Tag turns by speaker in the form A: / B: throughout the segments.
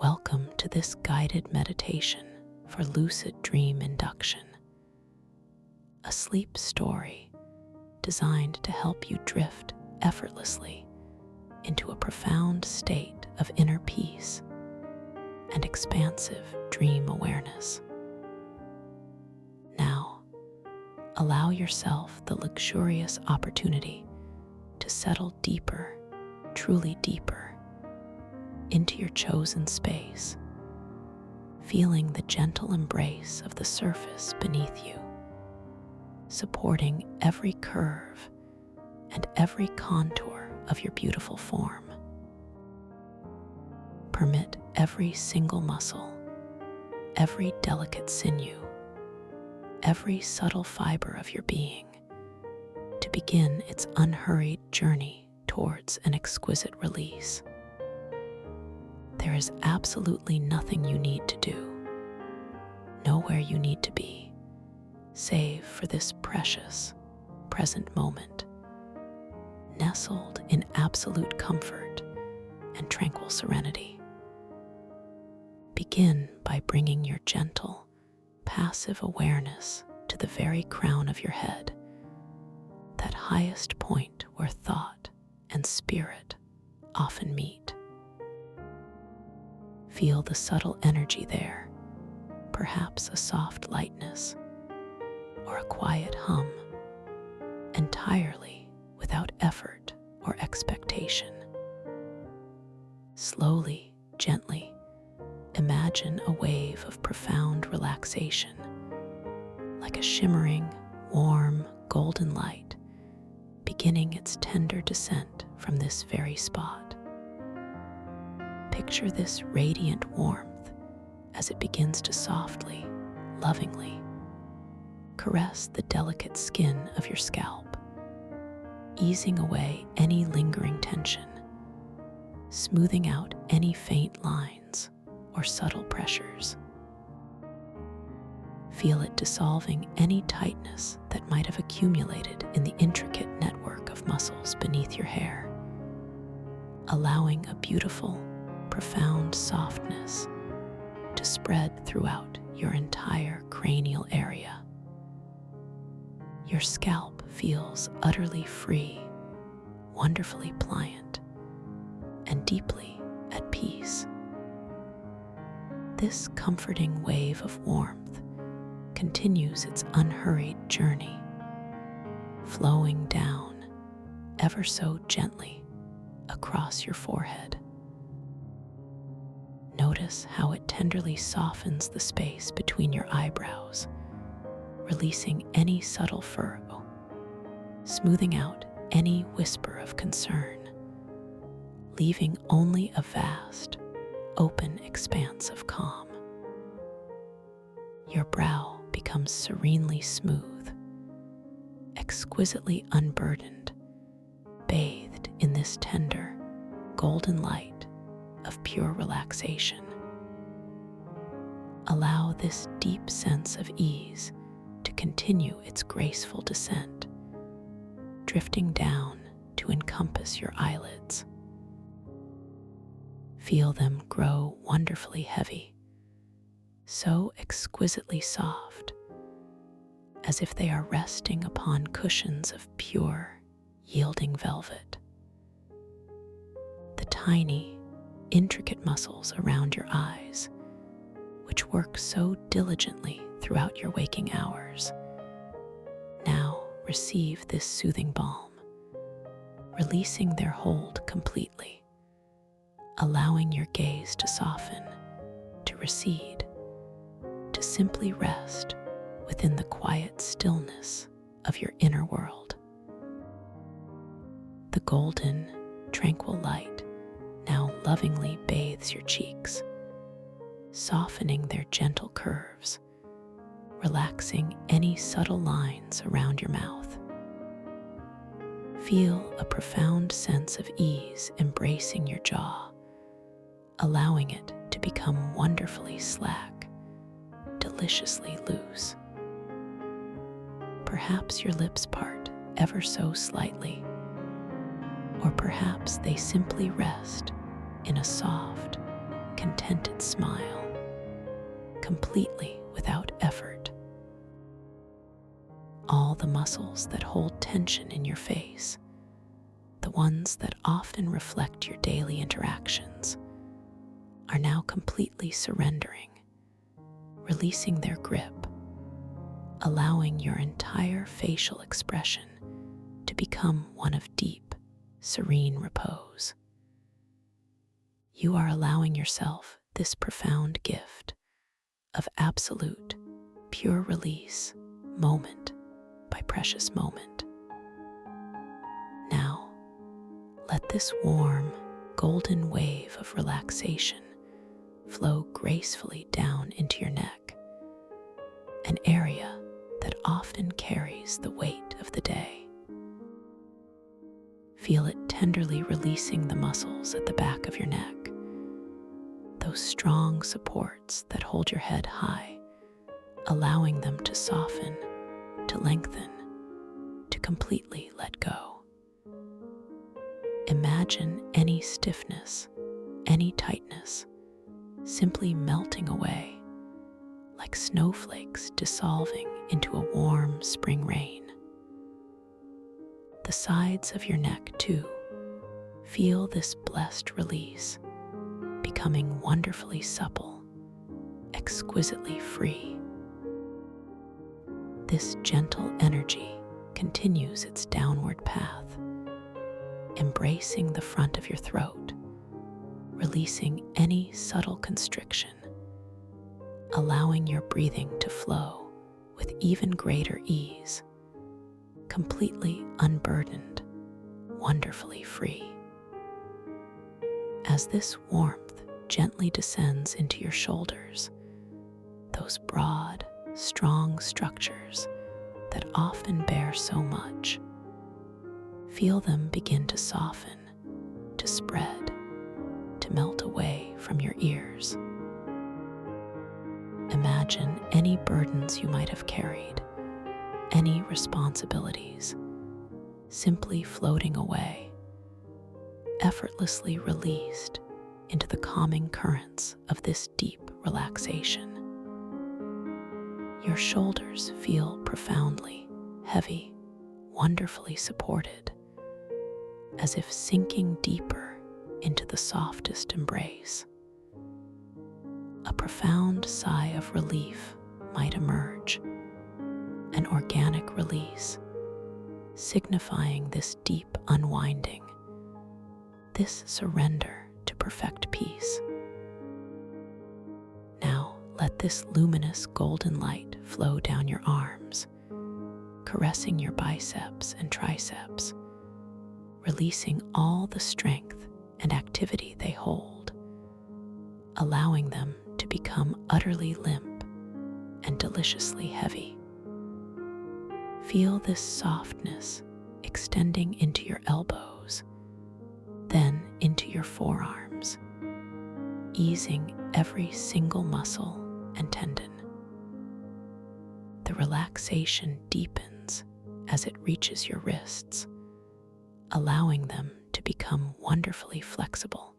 A: Welcome to this guided meditation for lucid dream induction, a sleep story designed to help you drift effortlessly into a profound state of inner peace and expansive dream awareness. Now, allow yourself the luxurious opportunity to settle deeper, truly deeper, into your chosen space, feeling the gentle embrace of the surface beneath you, supporting every curve and every contour of your beautiful form. Permit every single muscle, every delicate sinew, every subtle fiber of your being to begin its unhurried journey towards an exquisite release. There is absolutely nothing you need to do, nowhere you need to be, save for this precious, present moment, nestled in absolute comfort and tranquil serenity. Begin by bringing your gentle, passive awareness to the very crown of your head, that highest point where thought and spirit often meet. Feel the subtle energy there, perhaps a soft lightness or a quiet hum, entirely without effort or expectation. Slowly, gently, imagine a wave of profound relaxation, like a shimmering, warm, golden light, beginning its tender descent from this very spot. Picture this radiant warmth as it begins to softly, lovingly caress the delicate skin of your scalp, easing away any lingering tension, smoothing out any faint lines or subtle pressures. Feel it dissolving any tightness that might have accumulated in the intricate network of muscles beneath your hair, allowing a beautiful, profound softness to spread throughout your entire cranial area. Your scalp feels utterly free, wonderfully pliant, and deeply at peace. This comforting wave of warmth continues its unhurried journey, flowing down ever so gently across your forehead. Notice how it tenderly softens the space between your eyebrows, releasing any subtle furrow, smoothing out any whisper of concern, leaving only a vast, open expanse of calm. Your brow becomes serenely smooth, exquisitely unburdened, bathed in this tender, golden light of pure relaxation. Allow this deep sense of ease to continue its graceful descent, drifting down to encompass your eyelids. Feel them grow wonderfully heavy, so exquisitely soft, as if they are resting upon cushions of pure, yielding velvet. The tiny, intricate muscles around your eyes, which work so diligently throughout your waking hours, now receive this soothing balm, releasing their hold completely, allowing your gaze to soften, to recede, to simply rest within the quiet stillness of your inner world. The golden, tranquil light now lovingly bathes your cheeks, softening their gentle curves, relaxing any subtle lines around your mouth. Feel a profound sense of ease embracing your jaw, allowing it to become wonderfully slack, deliciously loose. Perhaps your lips part ever so slightly, or perhaps they simply rest in a soft, contented smile, completely without effort. All the muscles that hold tension in your face, the ones that often reflect your daily interactions, are now completely surrendering, releasing their grip, allowing your entire facial expression to become one of deep, serene repose. You are allowing yourself this profound gift of absolute, pure release, moment by precious moment. Now, let this warm, golden wave of relaxation flow gracefully down into your neck, an area that often carries the weight of the day. Feel it tenderly releasing the muscles at the back of your neck, those strong supports that hold your head high, allowing them to soften, to lengthen, to completely let go. Imagine any stiffness, any tightness, simply melting away, like snowflakes dissolving into a warm spring rain. The sides of your neck, too, feel this blessed release, becoming wonderfully supple, exquisitely free. This gentle energy continues its downward path, embracing the front of your throat, releasing any subtle constriction, allowing your breathing to flow with even greater ease, completely unburdened, wonderfully free. As this warmth gently descends into your shoulders, those broad, strong structures that often bear so much, feel them begin to soften, to spread, to melt away from your ears. Imagine any burdens you might have carried, any responsibilities, simply floating away, effortlessly released into the calming currents of this deep relaxation. Your shoulders feel profoundly heavy, wonderfully supported, as if sinking deeper into the softest embrace. A profound sigh of relief might emerge, an organic release, signifying this deep unwinding, this surrender to perfect peace. Now let this luminous golden light flow down your arms, caressing your biceps and triceps, releasing all the strength and activity they hold, allowing them to become utterly limp and deliciously heavy. Feel this softness extending into your elbows, then into your forearms, easing every single muscle and tendon. The relaxation deepens as it reaches your wrists, allowing them to become wonderfully flexible,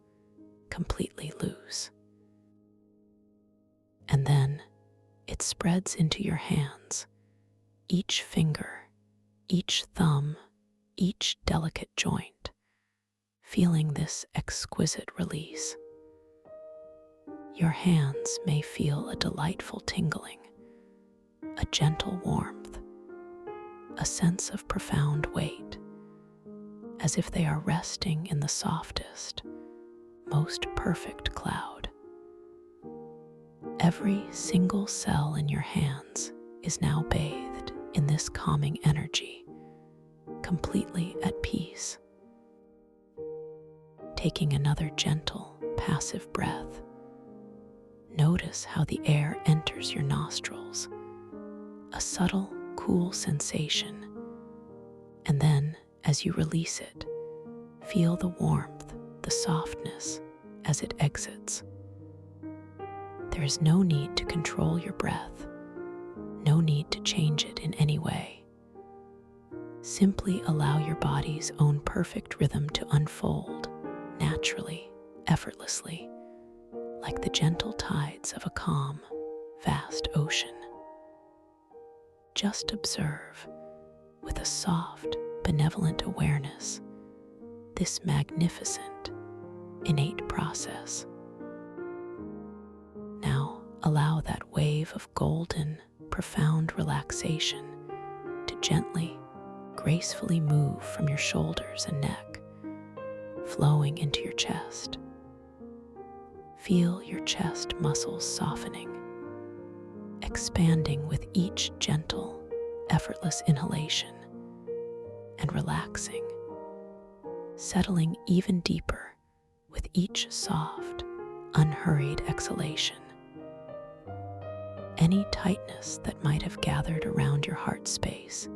A: completely loose. And then it spreads into your hands, each finger, each thumb, each delicate joint, feeling this exquisite release. Your hands may feel a delightful tingling, a gentle warmth, a sense of profound weight, as if they are resting in the softest, most perfect cloud. Every single cell in your hands is now bathed in this calming energy, completely at peace. Taking another gentle, passive breath, notice how the air enters your nostrils, a subtle, cool sensation, and then, as you release it, feel the warmth, the softness as it exits. There is no need to control your breath, no need to change it in any way. Simply allow your body's own perfect rhythm to unfold naturally, effortlessly, like the gentle tides of a calm, vast ocean. Just observe, with a soft, benevolent awareness, this magnificent, innate process. Now allow that wave of golden, profound relaxation to gently, gracefully move from your shoulders and neck, flowing into your chest. Feel your chest muscles softening, expanding with each gentle, effortless inhalation, and relaxing, settling even deeper with each soft, unhurried exhalation. Any tightness that might have gathered around your heart space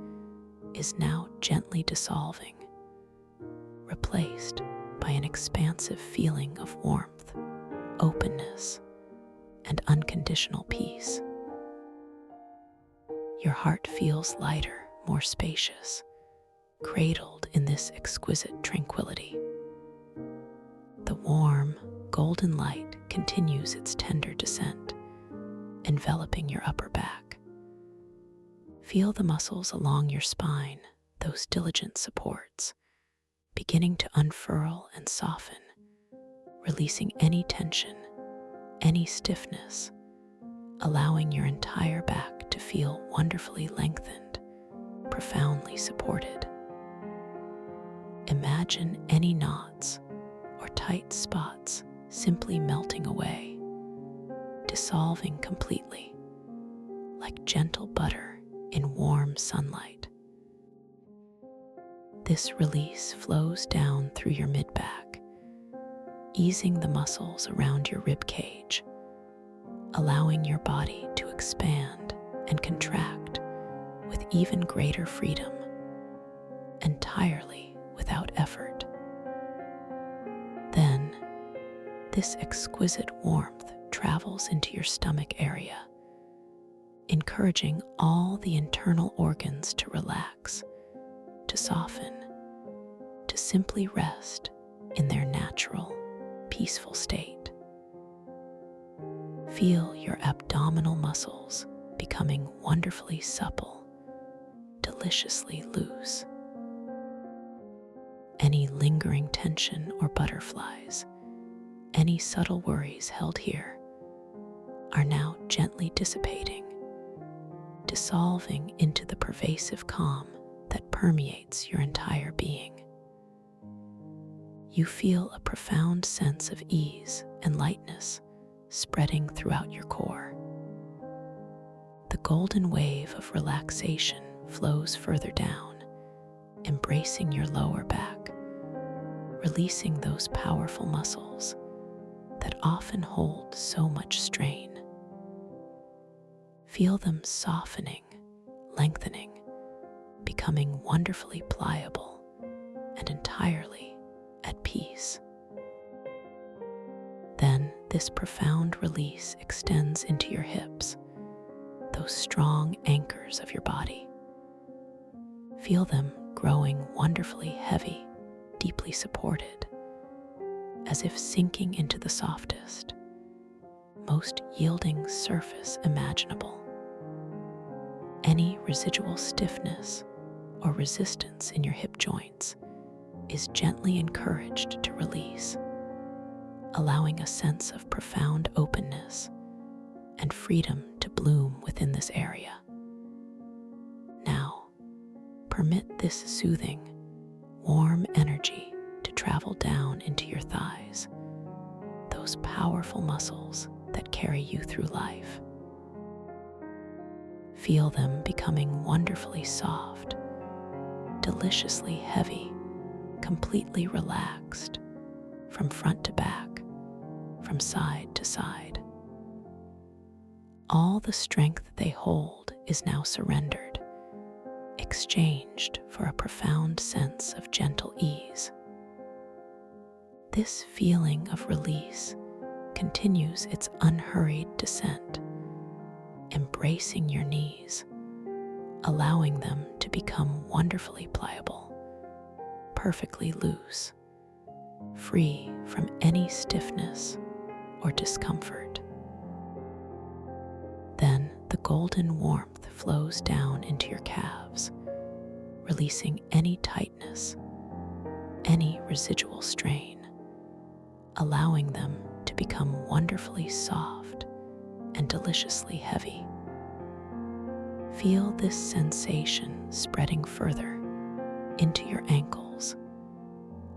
A: is now gently dissolving, replaced by an expansive feeling of warmth, openness, and unconditional peace. Your heart feels lighter, more spacious, cradled in this exquisite tranquility. The warm, golden light continues its tender descent, enveloping your upper back. Feel the muscles along your spine, those diligent supports, beginning to unfurl and soften, releasing any tension, any stiffness, allowing your entire back to feel wonderfully lengthened, profoundly supported. Imagine any knots or tight spots simply melting away, dissolving completely, like gentle butter in warm sunlight. This release flows down through your mid-back, easing the muscles around your rib cage, allowing your body to expand and contract with even greater freedom, entirely without effort. Then, this exquisite warmth travels into your stomach area, encouraging all the internal organs to relax, to soften, to simply rest in their natural, peaceful state. Feel your abdominal muscles becoming wonderfully supple, deliciously loose. Any lingering tension or butterflies, any subtle worries held here, are now gently dissipating, dissolving into the pervasive calm that permeates your entire being. You feel a profound sense of ease and lightness spreading throughout your core. The golden wave of relaxation flows further down, embracing your lower back, releasing those powerful muscles that often hold so much strain. Feel them softening, lengthening, becoming wonderfully pliable and entirely at peace. Then this profound release extends into your hips, those strong anchors of your body. Feel them growing wonderfully heavy, deeply supported, as if sinking into the softest, most yielding surface imaginable. Any residual stiffness or resistance in your hip joints is gently encouraged to release, allowing a sense of profound openness and freedom to bloom within this area. Now, permit this soothing, warm energy to travel down into your thighs, those powerful muscles that carry you through life. Feel them becoming wonderfully soft, deliciously heavy, completely relaxed, from front to back, from side to side. All the strength they hold is now surrendered, exchanged for a profound sense of gentle ease. This feeling of release continues its unhurried descent, embracing your knees, allowing them to become wonderfully pliable, perfectly loose, free from any stiffness or discomfort. Then the golden warmth flows down into your calves, releasing any tightness, any residual strain, allowing them to become wonderfully soft and deliciously heavy. Feel this sensation spreading further into your ankles,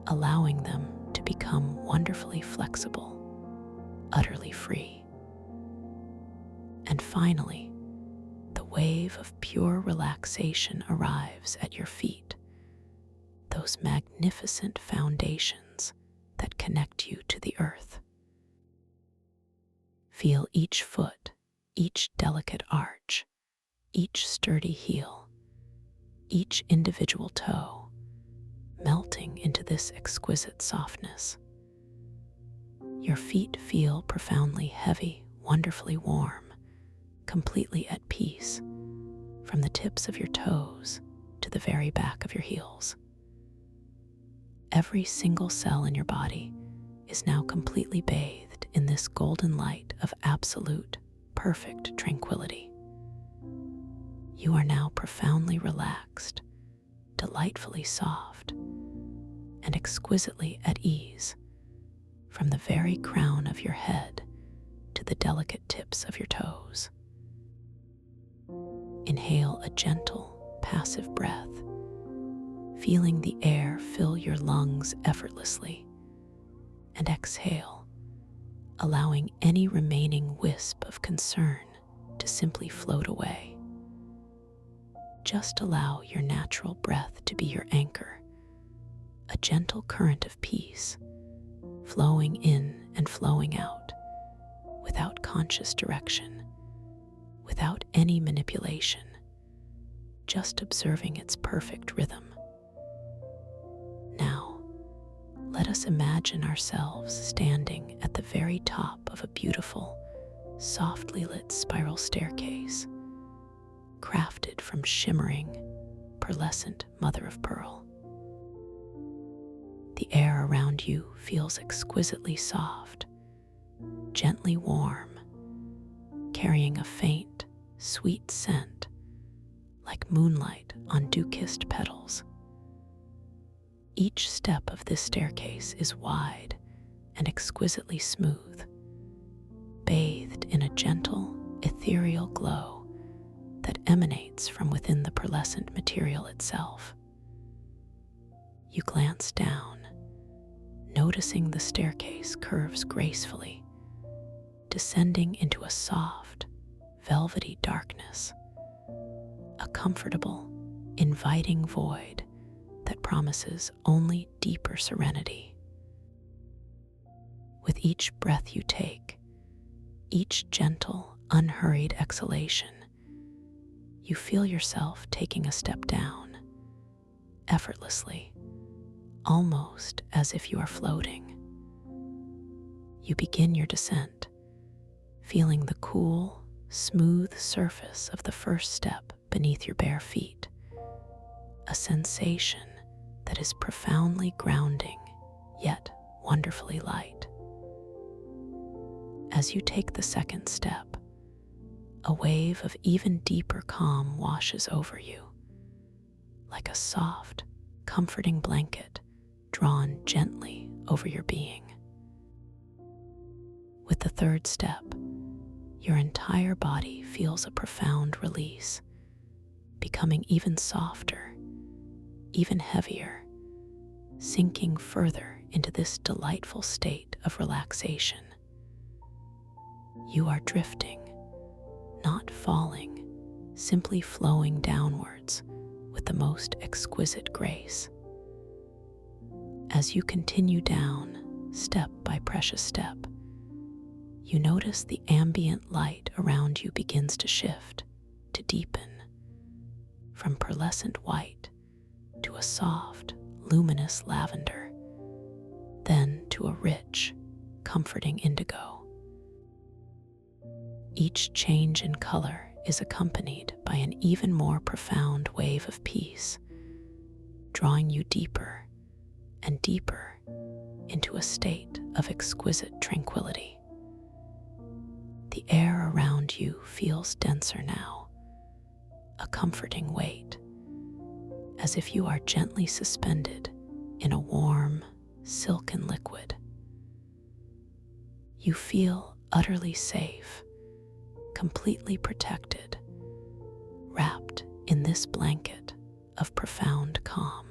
A: allowing them to become wonderfully flexible, utterly free. And finally, the wave of pure relaxation arrives at your feet, those magnificent foundations that connect you to the earth. Feel each foot, each delicate arch, each sturdy heel, each individual toe, melting into this exquisite softness. Your feet feel profoundly heavy, wonderfully warm, completely at peace, from the tips of your toes to the very back of your heels. Every single cell in your body is now completely bathed in this golden light of absolute, perfect tranquility. You are now profoundly relaxed, delightfully soft, and exquisitely at ease, from the very crown of your head to the delicate tips of your toes. Inhale a gentle, passive breath, feeling the air fill your lungs effortlessly, and exhale, allowing any remaining wisp of concern to simply float away. Just allow your natural breath to be your anchor, a gentle current of peace, flowing in and flowing out, without conscious direction, without any manipulation, just observing its perfect rhythm. Now, let us imagine ourselves standing at the very top of a beautiful, softly lit spiral staircase, crafted from shimmering, pearlescent mother of pearl. The air around you feels exquisitely soft, gently warm, carrying a faint, sweet scent, like moonlight on dew-kissed petals. Each step of this staircase is wide and exquisitely smooth, bathed in a gentle, ethereal glow that emanates from within the pearlescent material itself. You glance down, noticing the staircase curves gracefully, descending into a soft, velvety darkness, a comfortable, inviting void that promises only deeper serenity. With each breath you take, each gentle, unhurried exhalation, you feel yourself taking a step down, effortlessly, almost as if you are floating. You begin your descent, feeling the cool, smooth surface of the first step beneath your bare feet, a sensation that is profoundly grounding, yet wonderfully light. As you take the second step, a wave of even deeper calm washes over you, like a soft, comforting blanket drawn gently over your being. With the third step, your entire body feels a profound release, becoming even softer, even heavier, sinking further into this delightful state of relaxation. You are drifting, not falling, simply flowing downwards with the most exquisite grace. As you continue down, step by precious step, you notice the ambient light around you begins to shift, to deepen, from pearlescent white to a soft, luminous lavender, then to a rich, comforting indigo. Each change in color is accompanied by an even more profound wave of peace, drawing you deeper and deeper into a state of exquisite tranquility. The air around you feels denser now, a comforting weight, as if you are gently suspended in a warm, silken liquid. You feel utterly safe, completely protected, wrapped in this blanket of profound calm.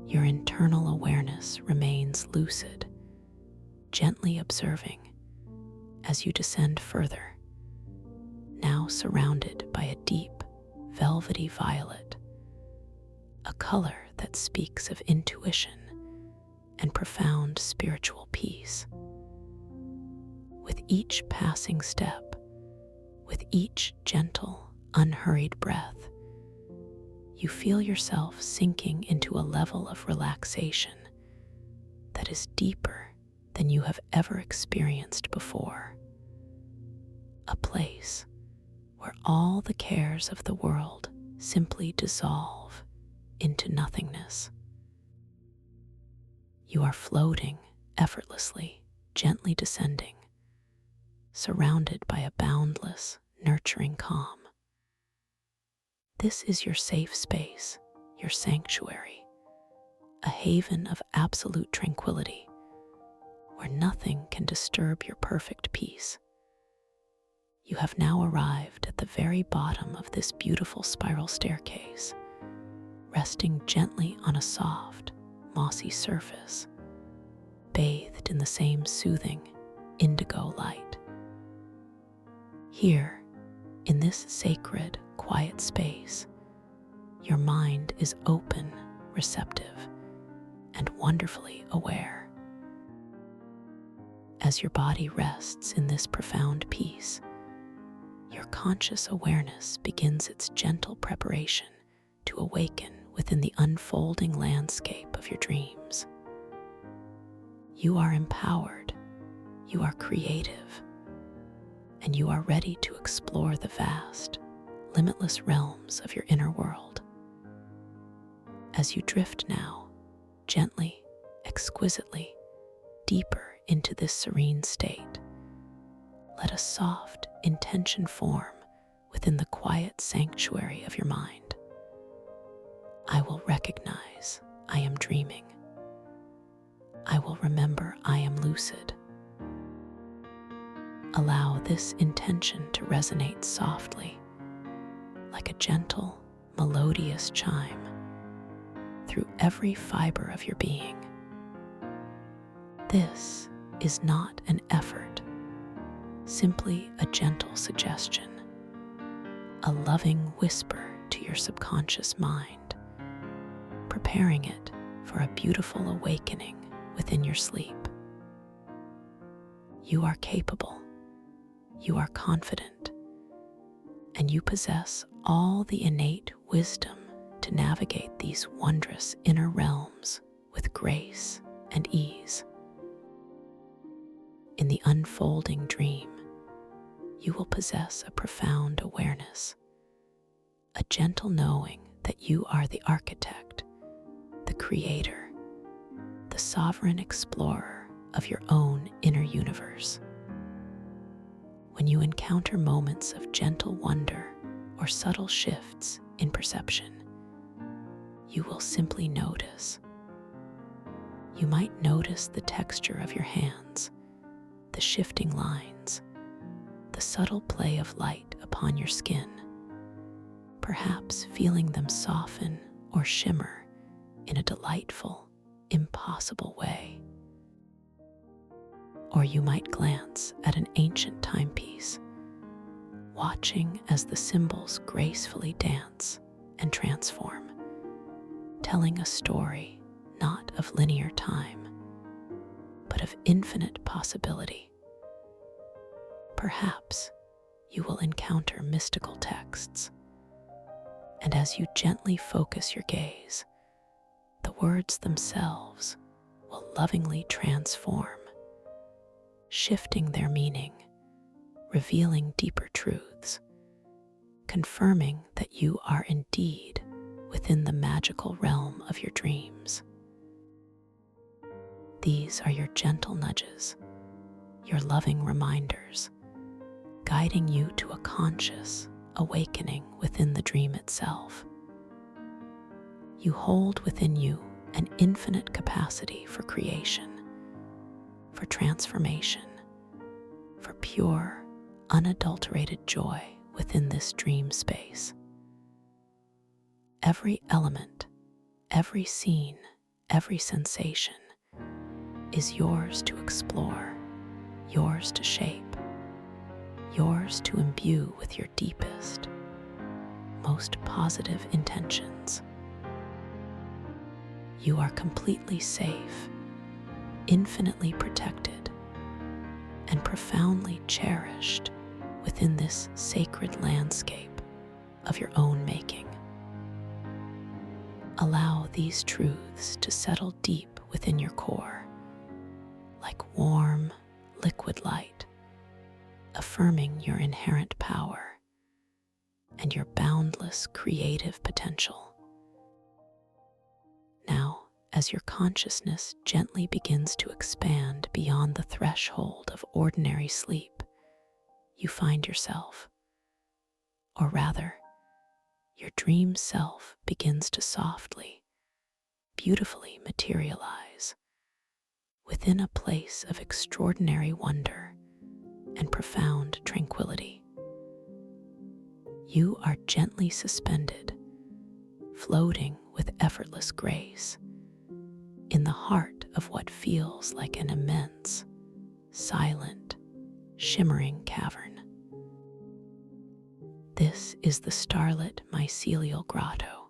A: Your internal awareness remains lucid, gently observing as you descend further, now surrounded by a deep, velvety violet, a color that speaks of intuition and profound spiritual peace. With each passing step, with each gentle, unhurried breath, you feel yourself sinking into a level of relaxation that is deeper than you have ever experienced before. A place where all the cares of the world simply dissolve into nothingness. You are floating effortlessly, gently descending, surrounded by a boundless, nurturing calm. This is your safe space, your sanctuary, a haven of absolute tranquility, where nothing can disturb your perfect peace. You have now arrived at the very bottom of this beautiful spiral staircase, resting gently on a soft, mossy surface, bathed in the same soothing, indigo light. Here, in this sacred, quiet space, your mind is open, receptive, and wonderfully aware. As your body rests in this profound peace, your conscious awareness begins its gentle preparation to awaken within the unfolding landscape of your dreams. You are empowered, you are creative, and you are ready to explore the vast, limitless realms of your inner world. As you drift now, gently, exquisitely, deeper into this serene state, let a soft intention form within the quiet sanctuary of your mind. I will recognize I am dreaming. I will remember I am lucid. Allow this intention to resonate softly, like a gentle, melodious chime, through every fiber of your being. This is not an effort, simply a gentle suggestion, a loving whisper to your subconscious mind, preparing it for a beautiful awakening within your sleep. You are capable, you are confident, and you possess all the innate wisdom to navigate these wondrous inner realms with grace and ease. In the unfolding dream, you will possess a profound awareness, a gentle knowing that you are the architect, the creator, the sovereign explorer of your own inner universe. When you encounter moments of gentle wonder or subtle shifts in perception, you will simply notice. You might notice the texture of your hands, the shifting lines, the subtle play of light upon your skin, perhaps feeling them soften or shimmer in a delightful, impossible way. Or you might glance at an ancient timepiece, watching as the symbols gracefully dance and transform, telling a story not of linear time, but of infinite possibility. Perhaps you will encounter mystical texts, and as you gently focus your gaze, the words themselves will lovingly transform, shifting their meaning, revealing deeper truths, confirming that you are indeed within the magical realm of your dreams. These are your gentle nudges, your loving reminders, guiding you to a conscious awakening within the dream itself. You hold within you an infinite capacity for creation, for transformation, for pure, unadulterated joy within this dream space. Every element, every scene, every sensation is yours to explore, yours to shape, yours to imbue with your deepest, most positive intentions. You are completely safe, infinitely protected, and profoundly cherished within this sacred landscape of your own making. Allow these truths to settle deep within your core, like warm, liquid light, affirming your inherent power and your boundless creative potential. Now, as your consciousness gently begins to expand beyond the threshold of ordinary sleep, you find yourself, or rather, your dream self begins to softly, beautifully materialize within a place of extraordinary wonder and profound tranquility. You are gently suspended, floating with effortless grace in the heart of what feels like an immense, silent, shimmering cavern. This is the Starlit Mycelial Grotto,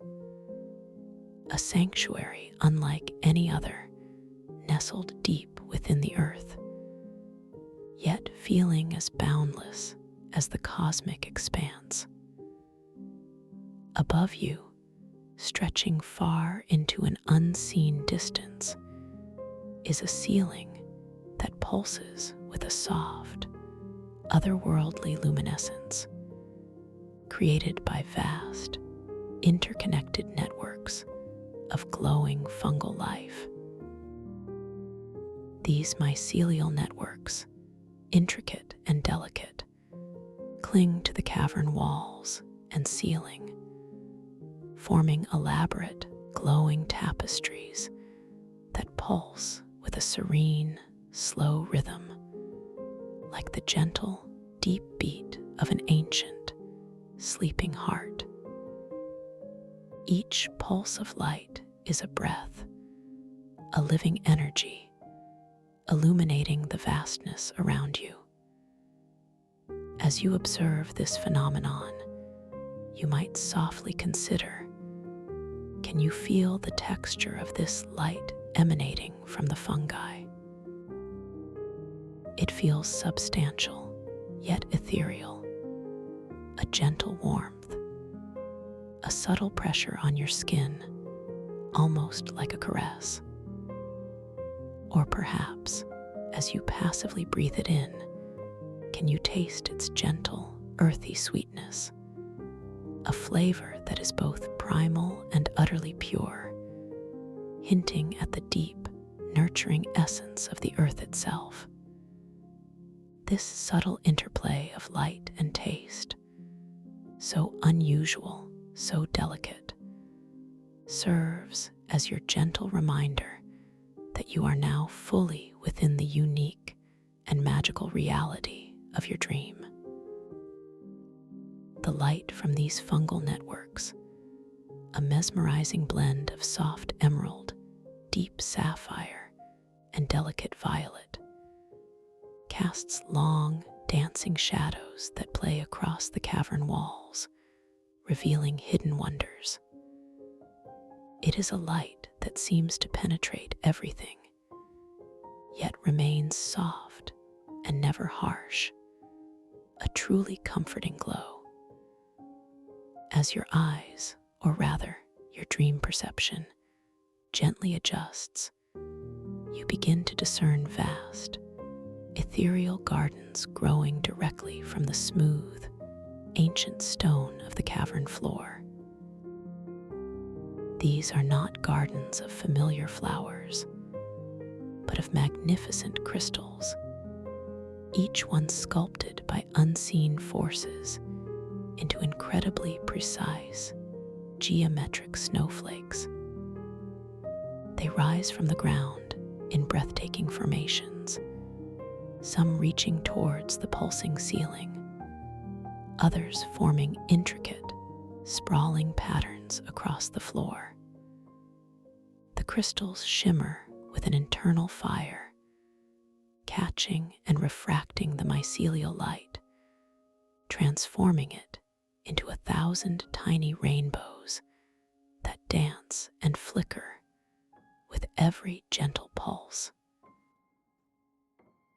A: a sanctuary unlike any other, nestled deep within the earth, yet feeling as boundless as the cosmic expanse. Above you, stretching far into an unseen distance, is a ceiling that pulses with a soft, otherworldly luminescence, created by vast, interconnected networks of glowing fungal life. These mycelial networks, intricate and delicate, cling to the cavern walls and ceiling, forming elaborate, glowing tapestries that pulse with a serene, slow rhythm, like the gentle, deep beat of an ancient, sleeping heart. Each pulse of light is a breath, a living energy, illuminating the vastness around you. As you observe this phenomenon, you might softly consider, can you feel the texture of this light emanating from the fungi? It feels substantial, yet ethereal, a gentle warmth, a subtle pressure on your skin, almost like a caress. Or perhaps, as you passively breathe it in, can you taste its gentle, earthy sweetness, a flavor that is both primal and utterly pure, hinting at the deep, nurturing essence of the earth itself. This subtle interplay of light and taste, so unusual, so delicate, serves as your gentle reminder that you are now fully within the unique and magical reality of your dream. The light from these fungal networks, a mesmerizing blend of soft emerald, deep sapphire, and delicate violet, casts long, dancing shadows that play across the cavern walls, revealing hidden wonders. It is a light that seems to penetrate everything, yet remains soft and never harsh, a truly comforting glow. As your eyes, or rather your dream perception, gently adjusts, you begin to discern vast, ethereal gardens growing directly from the smooth, ancient stone of the cavern floor. These are not gardens of familiar flowers, but of magnificent crystals, each one sculpted by unseen forces into incredibly precise, geometric snowflakes. They rise from the ground in breathtaking formations, some reaching towards the pulsing ceiling, others forming intricate, sprawling patterns across the floor. The crystals shimmer with an internal fire, catching and refracting the mycelial light, transforming it into 1,000 tiny rainbows that dance and flicker with every gentle pulse.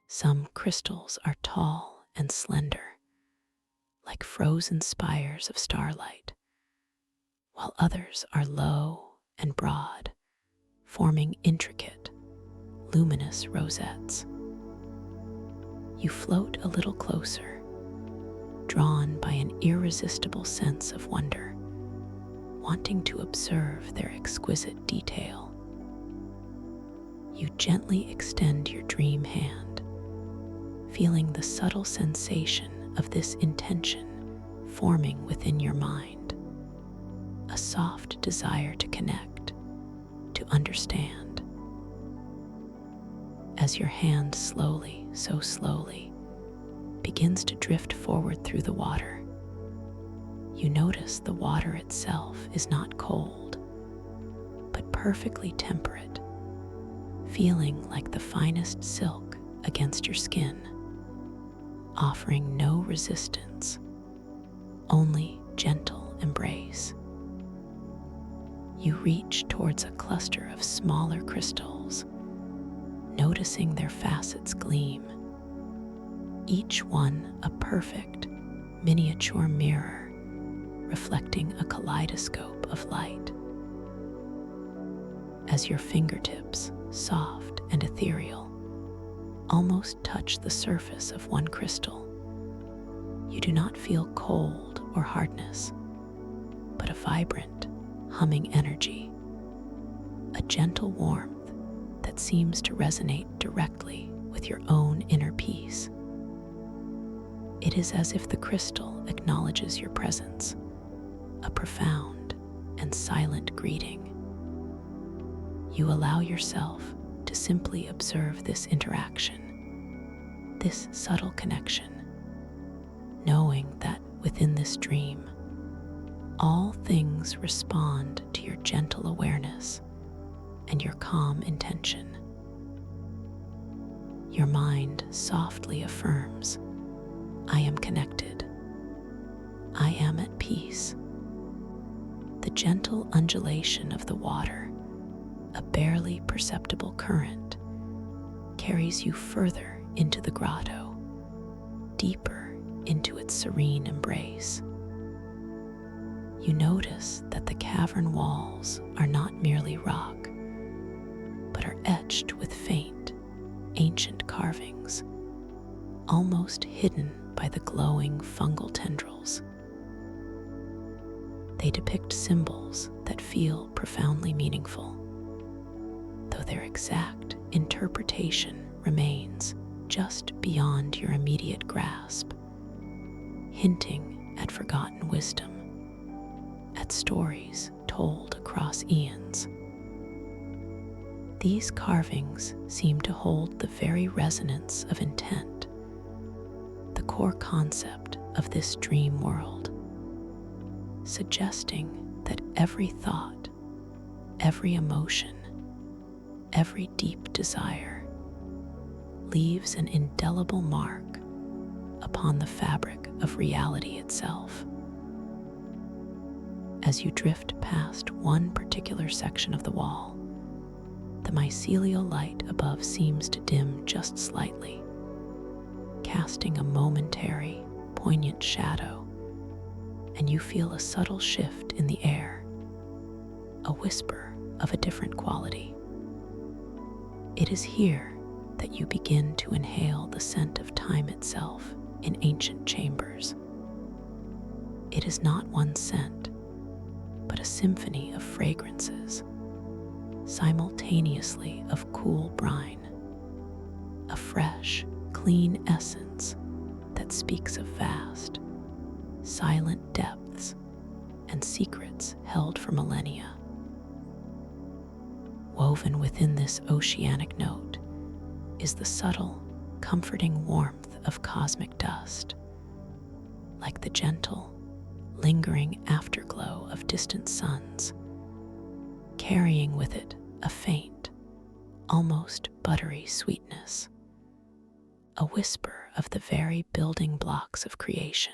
A: Some crystals are tall and slender, like frozen spires of starlight, while others are low and broad, forming intricate, luminous rosettes. You float a little closer, drawn by an irresistible sense of wonder, wanting to observe their exquisite detail. You gently extend your dream hand, feeling the subtle sensation of this intention forming within your mind, a soft desire to connect, to understand. As your hand slowly, so slowly, begins to drift forward through the water, you notice the water itself is not cold, but perfectly temperate, feeling like the finest silk against your skin, offering no resistance, only gentle embrace. You reach towards a cluster of smaller crystals, noticing their facets gleam, each one a perfect, miniature mirror reflecting a kaleidoscope of light. As your fingertips, soft and ethereal, almost touch the surface of one crystal, you do not feel cold or hardness, but a vibrant, humming energy, a gentle warmth that seems to resonate directly with your own inner peace. It is as if the crystal acknowledges your presence, a profound and silent greeting. You allow yourself to simply observe this interaction, this subtle connection, knowing that within this dream, all things respond to your gentle awareness and your calm intention. Your mind softly affirms, "I am connected. I am at peace." The gentle undulation of the water, a barely perceptible current, carries you further into the grotto, deeper into its serene embrace. You notice that the cavern walls are not merely rock, but are etched with faint, ancient carvings, almost hidden by the glowing fungal tendrils. They depict symbols that feel profoundly meaningful, though their exact interpretation remains just beyond your immediate grasp, hinting at forgotten wisdom, at stories told across eons. These carvings seem to hold the very resonance of intent, the core concept of this dream world, suggesting that every thought, every emotion, every deep desire leaves an indelible mark upon the fabric of reality itself. As you drift past one particular section of the wall, the mycelial light above seems to dim just slightly, casting a momentary, poignant shadow, and you feel a subtle shift in the air, a whisper of a different quality. It is here that you begin to inhale the scent of time itself in ancient chambers. It is not one scent, but a symphony of fragrances, simultaneously of cool brine, a fresh, clean essence that speaks of vast, silent depths and secrets held for millennia. Woven within this oceanic note is the subtle, comforting warmth of cosmic dust, like the gentle, lingering afterglow of distant suns, carrying with it a faint, almost buttery sweetness, a whisper of the very building blocks of creation.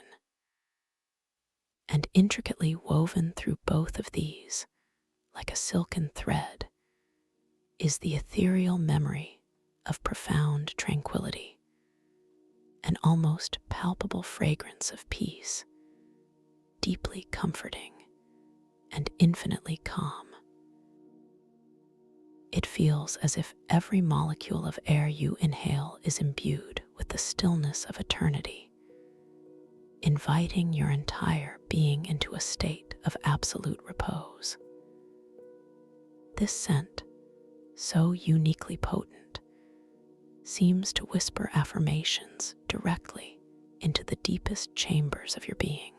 A: And intricately woven through both of these, like a silken thread, is the ethereal memory of profound tranquility, an almost palpable fragrance of peace, deeply comforting and infinitely calm. It feels as if every molecule of air you inhale is imbued with the stillness of eternity, inviting your entire being into a state of absolute repose. This scent, so uniquely potent, seems to whisper affirmations directly into the deepest chambers of your being,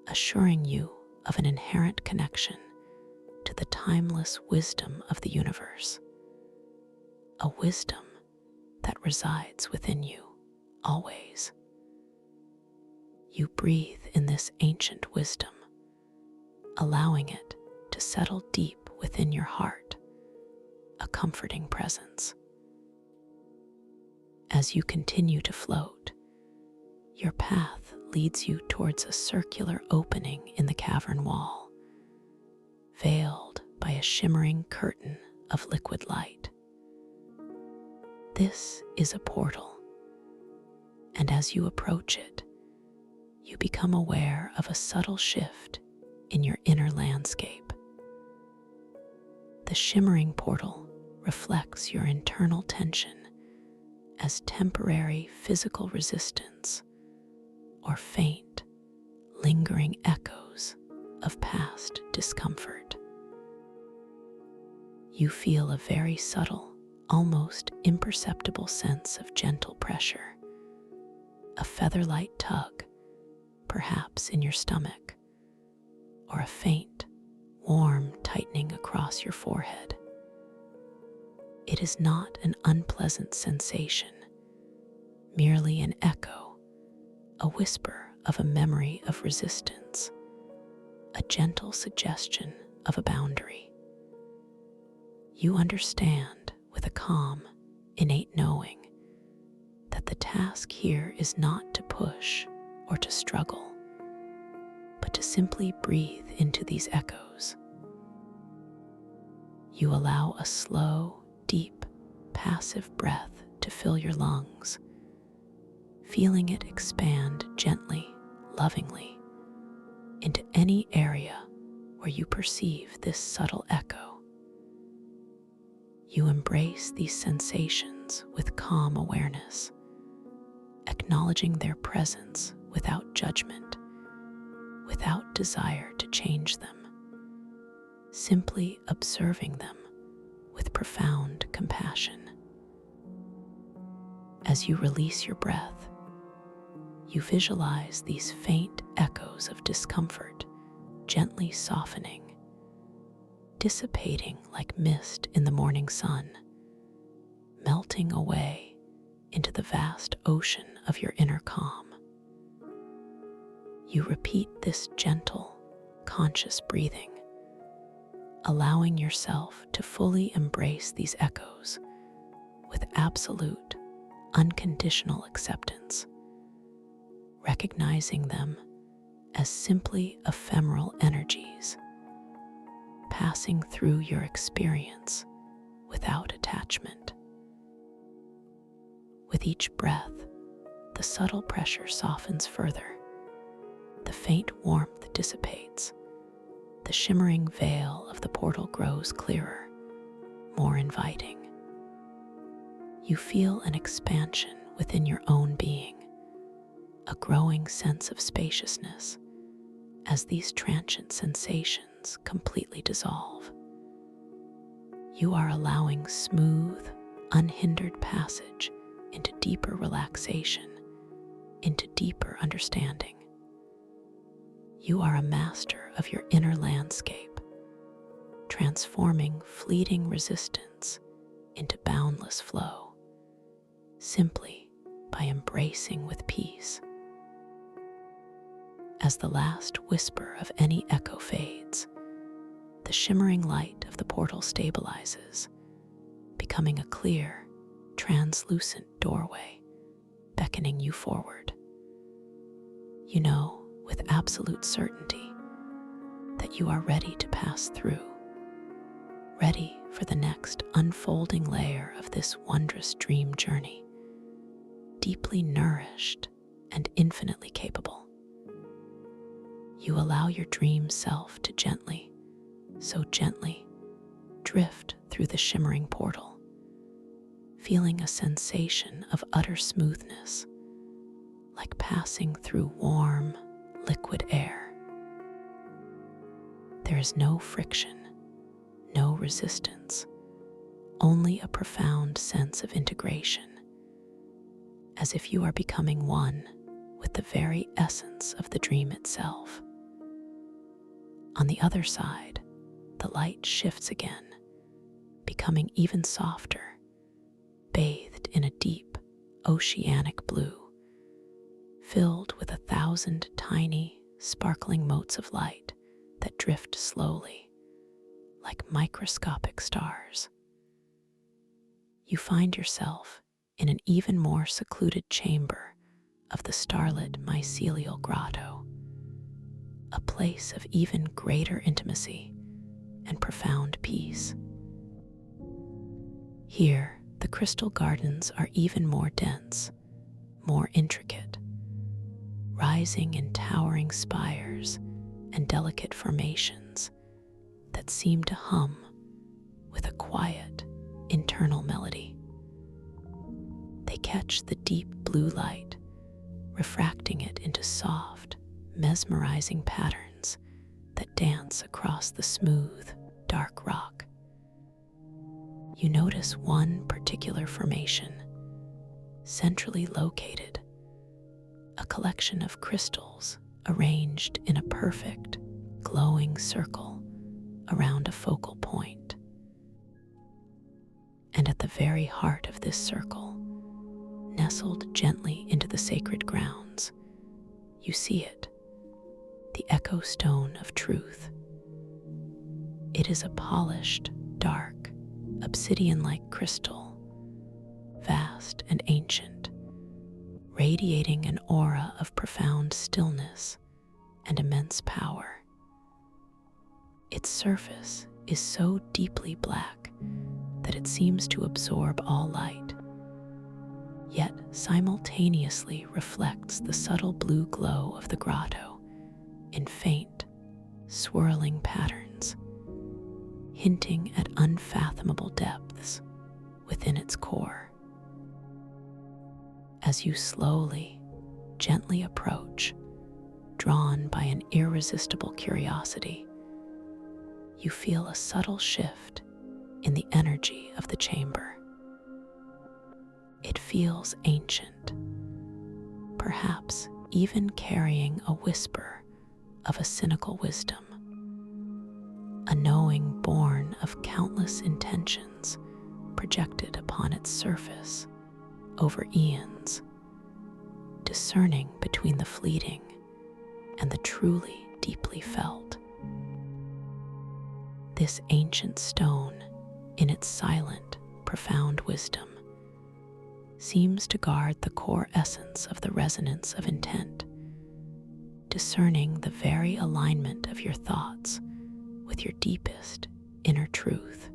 A: assuring you of an inherent connection to the timeless wisdom of the universe, a wisdom that resides within you always. You breathe in this ancient wisdom, allowing it to settle deep within your heart, a comforting presence. As you continue to float, your path leads you towards a circular opening in the cavern wall, veiled by a shimmering curtain of liquid light. This is a portal, and as you approach it, you become aware of a subtle shift in your inner landscape. The shimmering portal reflects your internal tension as temporary physical resistance or faint, lingering echoes of past discomfort. You feel a very subtle, almost imperceptible sense of gentle pressure, a feather-light tug, perhaps in your stomach, or a faint, warm tightening across your forehead. It is not an unpleasant sensation, merely an echo, a whisper of a memory of resistance, a gentle suggestion of a boundary. You understand with a calm, innate knowing that the task here is not to push or to struggle, but to simply breathe into these echoes. You allow a slow, deep, passive breath to fill your lungs, feeling it expand gently, lovingly, into any area where you perceive this subtle echo. You embrace these sensations with calm awareness, acknowledging their presence without judgment, without desire to change them, simply observing them with profound compassion. As you release your breath, you visualize these faint echoes of discomfort gently softening, dissipating like mist in the morning sun, melting away into the vast ocean of your inner calm. You repeat this gentle, conscious breathing, allowing yourself to fully embrace these echoes with absolute, unconditional acceptance, recognizing them as simply ephemeral energies, passing through your experience without attachment. With each breath, the subtle pressure softens further, the faint warmth dissipates, the shimmering veil of the portal grows clearer, more inviting. You feel an expansion within your own being, a growing sense of spaciousness as these transient sensations completely dissolve. You are allowing smooth, unhindered passage into deeper relaxation, into deeper understanding. You are a master of your inner landscape, transforming fleeting resistance into boundless flow, simply by embracing with peace. As the last whisper of any echo fades, the shimmering light of the portal stabilizes, becoming a clear, translucent doorway, beckoning you forward. You know with absolute certainty that you are ready to pass through, ready for the next unfolding layer of this wondrous dream journey, deeply nourished and infinitely capable. You allow your dream self to gently, so gently, drift through the shimmering portal, feeling a sensation of utter smoothness, like passing through warm, liquid air. There is no friction, no resistance, only a profound sense of integration, as if you are becoming one with the very essence of the dream itself. On the other side, the light shifts again, becoming even softer, bathed in a deep, oceanic blue, filled with 1,000 tiny, sparkling motes of light that drift slowly, like microscopic stars. You find yourself in an even more secluded chamber of the starlit mycelial grotto, a place of even greater intimacy and profound peace. Here, the crystal gardens are even more dense, more intricate, rising in towering spires and delicate formations that seem to hum with a quiet, internal melody. They catch the deep blue light, refracting it into soft, mesmerizing patterns that dance across the smooth, dark rock. You notice one particular formation, centrally located, a collection of crystals arranged in a perfect, glowing circle around a focal point. And at the very heart of this circle, nestled gently into the sacred grounds, you see it, the echo stone of truth. It is a polished, dark, obsidian-like crystal, vast and ancient, radiating an aura of profound stillness and immense power. Its surface is so deeply black that it seems to absorb all light, yet simultaneously reflects the subtle blue glow of the grotto in faint, swirling patterns, hinting at unfathomable depths within its core. As you slowly, gently approach, drawn by an irresistible curiosity, you feel a subtle shift in the energy of the chamber. It feels ancient, perhaps even carrying a whisper of a cynical wisdom, a knowing born of countless intentions projected upon its surface over eons, discerning between the fleeting and the truly deeply felt. This ancient stone, in its silent, profound wisdom, seems to guard the core essence of the resonance of intent, discerning the very alignment of your thoughts with your deepest inner truth.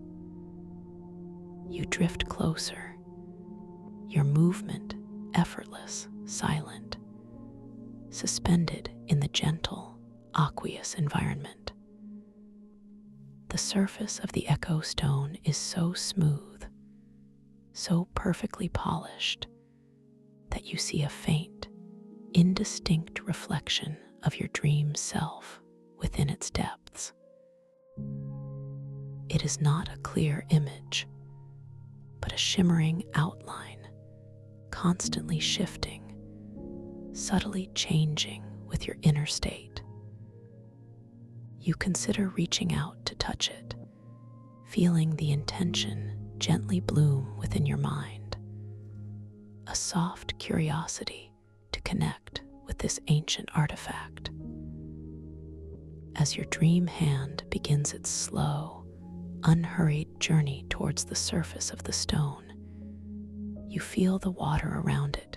A: You drift closer, your movement effortless, silent, suspended in the gentle, aqueous environment. The surface of the echo stone is so smooth, so perfectly polished, that you see a faint, indistinct reflection of your dream self within its depths. It is not a clear image, but a shimmering outline, constantly shifting, subtly changing with your inner state. You consider reaching out to touch it, feeling the intention gently bloom within your mind, a soft curiosity to connect with this ancient artifact. As your dream hand begins its slow, unhurried journey towards the surface of the stone, you feel the water around it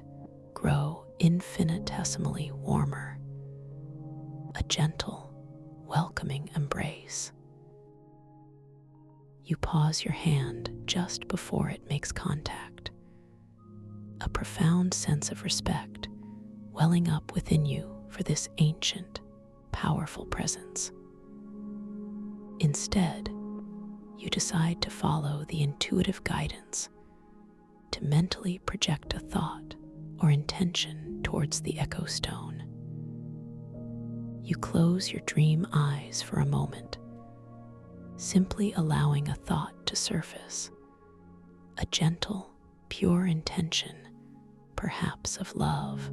A: grow infinitesimally warmer, a gentle, welcoming embrace. You pause your hand just before it makes contact, a profound sense of respect welling up within you for this ancient, powerful presence. Instead, you decide to follow the intuitive guidance to mentally project a thought or intention towards the echo stone. You close your dream eyes for a moment, simply allowing a thought to surface, a gentle, pure intention, perhaps of love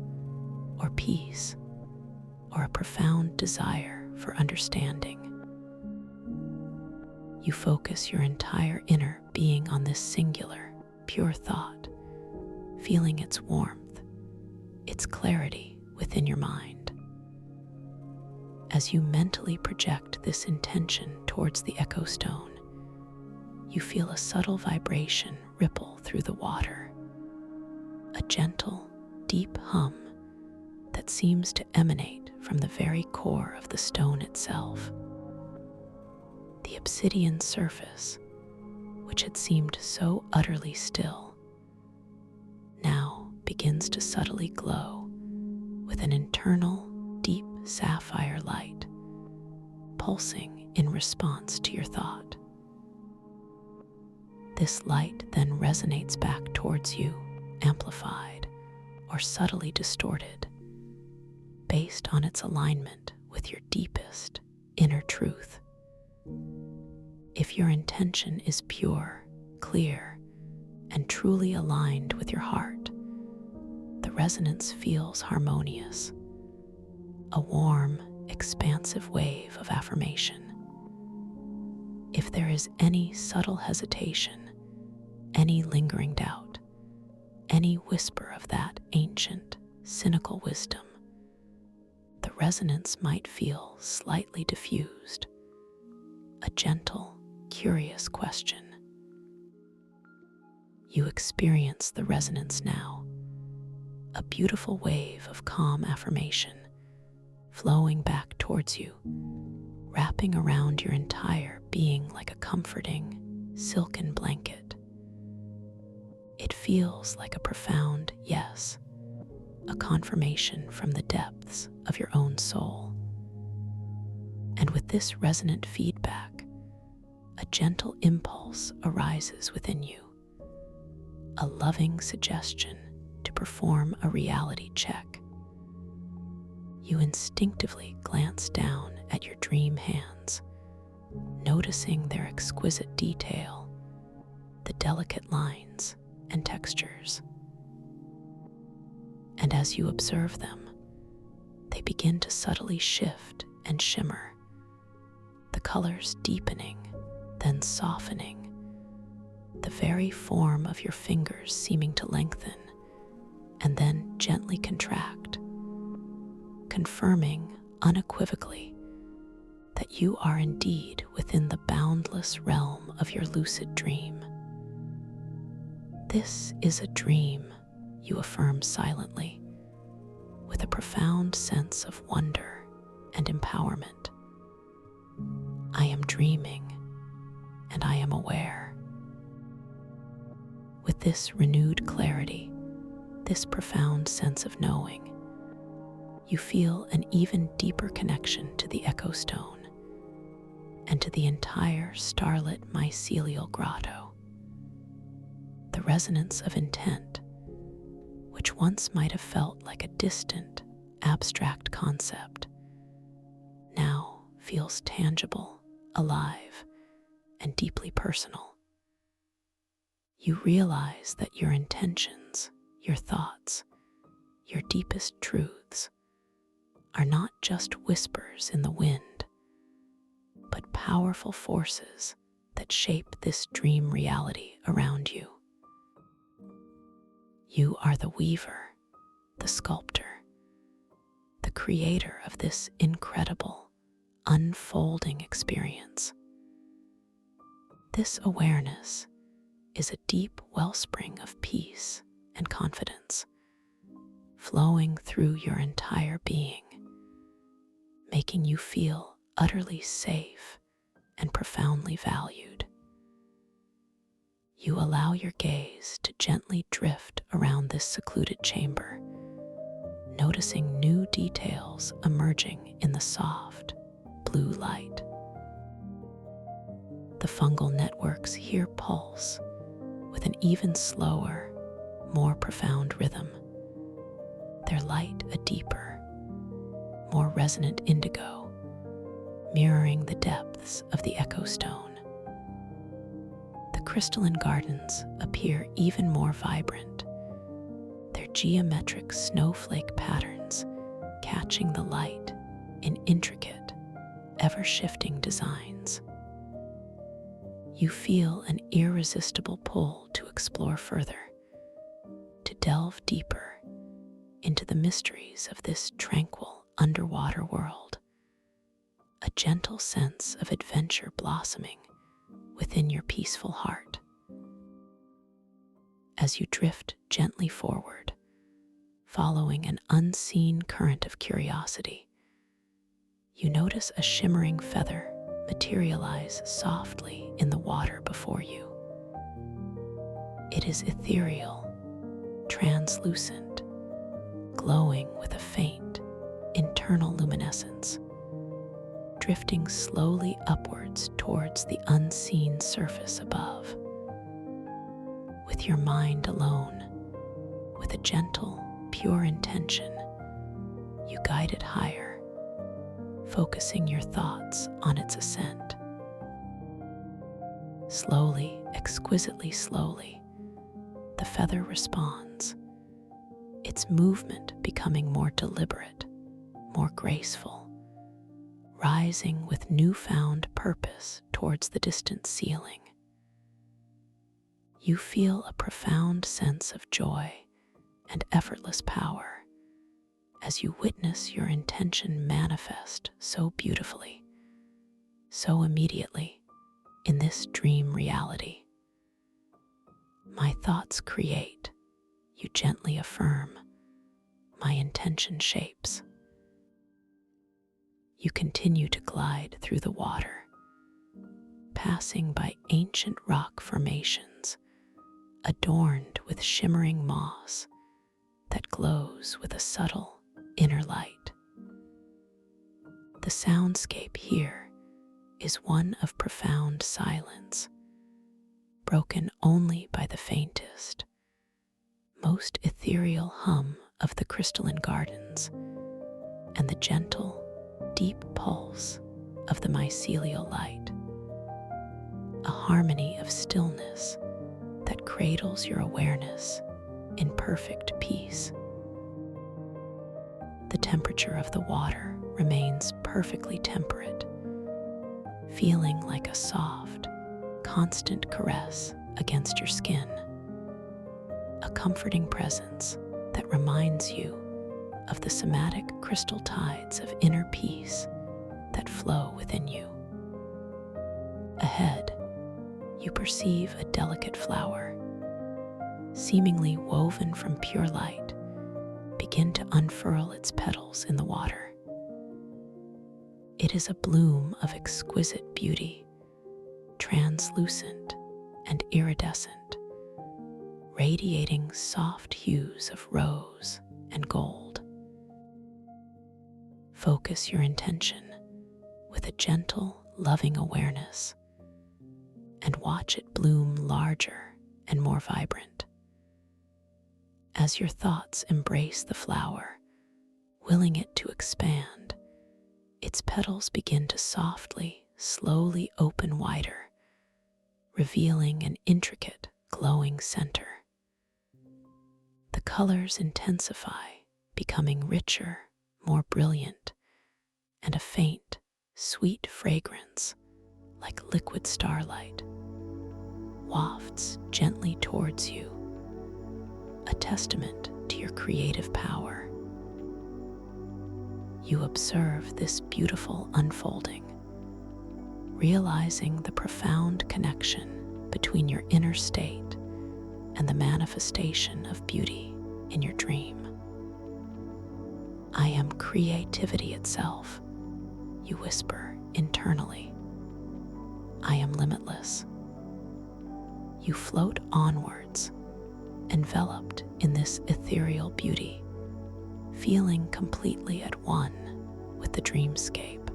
A: or peace, or a profound desire for understanding. You focus your entire inner being on this singular, pure thought, feeling its warmth, its clarity within your mind. As you mentally project this intention towards the echo stone, you feel a subtle vibration ripple through the water, a gentle, deep hum that seems to emanate from the very core of the stone itself. The obsidian surface, which had seemed so utterly still, now begins to subtly glow with an internal, deep sapphire light, pulsing in response to your thought. This light then resonates back towards you, amplified or subtly distorted, based on its alignment with your deepest inner truth. If your intention is pure, clear, and truly aligned with your heart, the resonance feels harmonious, a warm, expansive wave of affirmation. If there is any subtle hesitation, any lingering doubt, any whisper of that ancient, cynical wisdom, the resonance might feel slightly diffused, a gentle, curious question. You experience the resonance now, a beautiful wave of calm affirmation flowing back towards you, wrapping around your entire being like a comforting, silken blanket. It feels like a profound yes, a confirmation from the depths of your own soul. And with this resonant feedback, a gentle impulse arises within you, a loving suggestion to perform a reality check. You instinctively glance down at your dream hands, noticing their exquisite detail, the delicate lines and textures. And as you observe them, they begin to subtly shift and shimmer, the colors deepening, then softening, the very form of your fingers seeming to lengthen and then gently contract, confirming unequivocally that you are indeed within the boundless realm of your lucid dream. This is a dream, you affirm silently, with a profound sense of wonder and empowerment. I am dreaming, and I am aware. With this renewed clarity, this profound sense of knowing, you feel an even deeper connection to the echo stone and to the entire starlit mycelial grotto. The resonance of intent, which once might have felt like a distant, abstract concept, now feels tangible, alive, and deeply personal. You realize that your intentions, your thoughts, your deepest truths, are not just whispers in the wind, but powerful forces that shape this dream reality around you. You are the weaver, the sculptor, the creator of this incredible, unfolding experience. This awareness is a deep wellspring of peace and confidence, flowing through your entire being, making you feel utterly safe and profoundly valued. You allow your gaze to gently drift around this secluded chamber, noticing new details emerging in the soft, blue light. The fungal networks here pulse with an even slower, more profound rhythm, their light a deeper, more resonant indigo, mirroring the depths of the echo stone. The crystalline gardens appear even more vibrant, their geometric snowflake patterns catching the light in intricate, ever-shifting designs. You feel an irresistible pull to explore further, to delve deeper into the mysteries of this tranquil underwater world, a gentle sense of adventure blossoming within your peaceful heart. As you drift gently forward, following an unseen current of curiosity, you notice a shimmering feather materialize softly in the water before you. It is ethereal, translucent, glowing with a faint, internal luminescence, drifting slowly upwards towards the unseen surface above. With your mind alone, with a gentle, pure intention, you guide it higher, focusing your thoughts on its ascent. Slowly, exquisitely slowly, the feather responds, its movement becoming more deliberate, more graceful, rising with newfound purpose towards the distant ceiling. You feel a profound sense of joy and effortless power as you witness your intention manifest so beautifully, so immediately in this dream reality. My thoughts create, you gently affirm, my intention shapes. You continue to glide through the water, passing by ancient rock formations adorned with shimmering moss that glows with a subtle inner light. The soundscape here is one of profound silence, broken only by the faintest, most ethereal hum of the crystalline gardens and the gentle, deep pulse of the mycelial light, a harmony of stillness that cradles your awareness in perfect peace. The temperature of the water remains perfectly temperate, feeling like a soft, constant caress against your skin, a comforting presence that reminds you of the somatic crystal tides of inner peace that flow within you. Ahead, you perceive a delicate flower, seemingly woven from pure light, begin to unfurl its petals in the water. It is a bloom of exquisite beauty, translucent and iridescent, radiating soft hues of rose and gold. Focus your intention with a gentle, loving awareness and watch it bloom larger and more vibrant. As your thoughts embrace the flower, willing it to expand, its petals begin to softly, slowly open wider, revealing an intricate, glowing center. The colors intensify, becoming richer, more brilliant, and a faint, sweet fragrance, like liquid starlight, wafts gently towards you, a testament to your creative power. You observe this beautiful unfolding, realizing the profound connection between your inner state and the manifestation of beauty in your dream. I am creativity itself, you whisper internally. I am limitless. You float onwards, enveloped in this ethereal beauty, feeling completely at one with the dreamscape.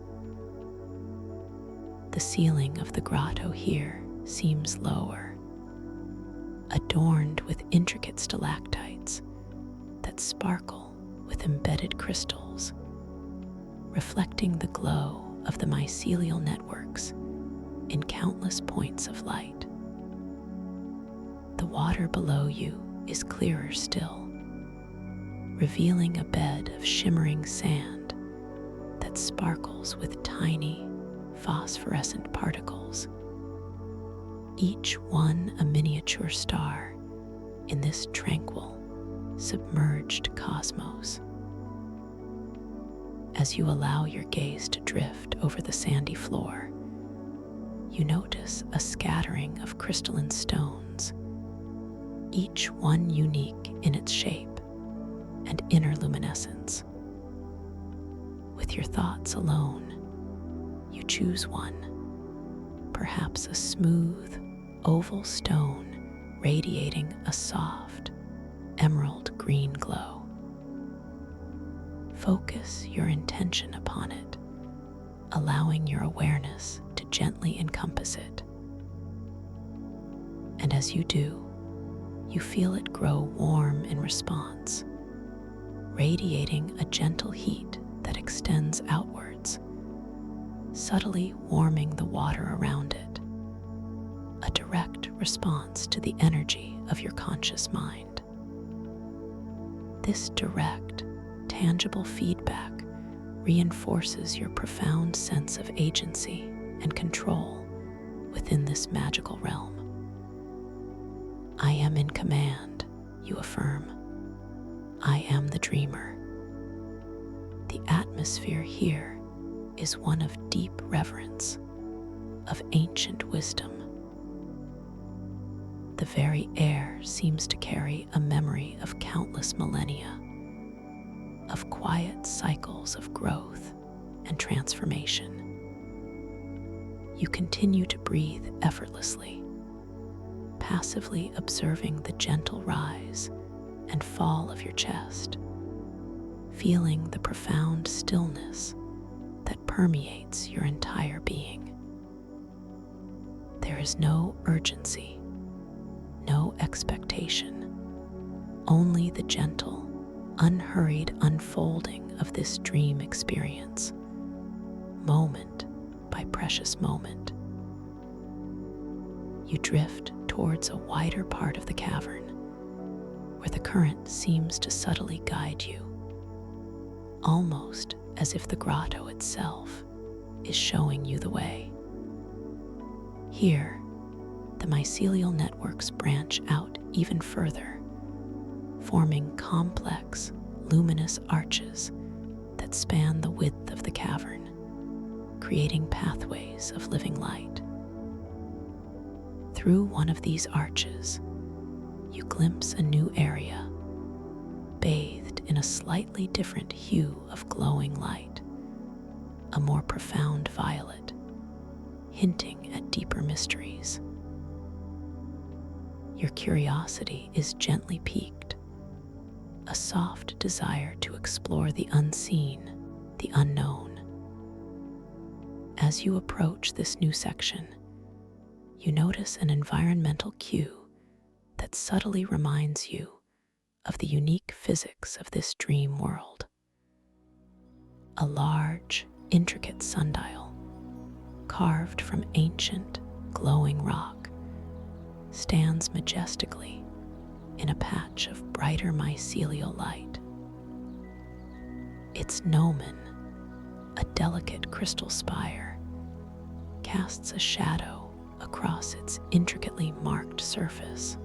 A: The ceiling of the grotto here seems lower, adorned with intricate stalactites that sparkle with embedded crystals, reflecting the glow of the mycelial networks in countless points of light. The water below you is clearer still, revealing a bed of shimmering sand that sparkles with tiny, phosphorescent particles, each one a miniature star in this tranquil, submerged cosmos. As you allow your gaze to drift over the sandy floor, you notice a scattering of crystalline stones, each one unique in its shape and inner luminescence. With your thoughts alone, you choose one, perhaps a smooth, oval stone radiating a soft, emerald green glow. Focus your intention upon it, allowing your awareness to gently encompass it. And as you do, you feel it grow warm in response, radiating a gentle heat that extends outwards, subtly warming the water around it, a direct response to the energy of your conscious mind. This direct, tangible feedback reinforces your profound sense of agency and control within this magical realm. I am in command, you affirm. I am the dreamer. The atmosphere here is one of deep reverence, of ancient wisdom. The very air seems to carry a memory of countless millennia, of quiet cycles of growth and transformation. You continue to breathe effortlessly, passively observing the gentle rise and fall of your chest, feeling the profound stillness that permeates your entire being. There is no urgency, no expectation, only the gentle, unhurried unfolding of this dream experience, moment by precious moment. You drift towards a wider part of the cavern, where the current seems to subtly guide you, almost as if the grotto itself is showing you the way. Here, the mycelial networks branch out even further, forming complex, luminous arches that span the width of the cavern, creating pathways of living light. Through one of these arches, you glimpse a new area, bathed in a slightly different hue of glowing light, a more profound violet, hinting at deeper mysteries. Your curiosity is gently piqued, a soft desire to explore the unseen, the unknown. As you approach this new section, you notice an environmental cue that subtly reminds you of the unique physics of this dream world. A large, intricate sundial, carved from ancient, glowing rock, stands majestically in a patch of brighter mycelial light. Its gnomon, a delicate crystal spire, casts a shadow across its intricately marked surface.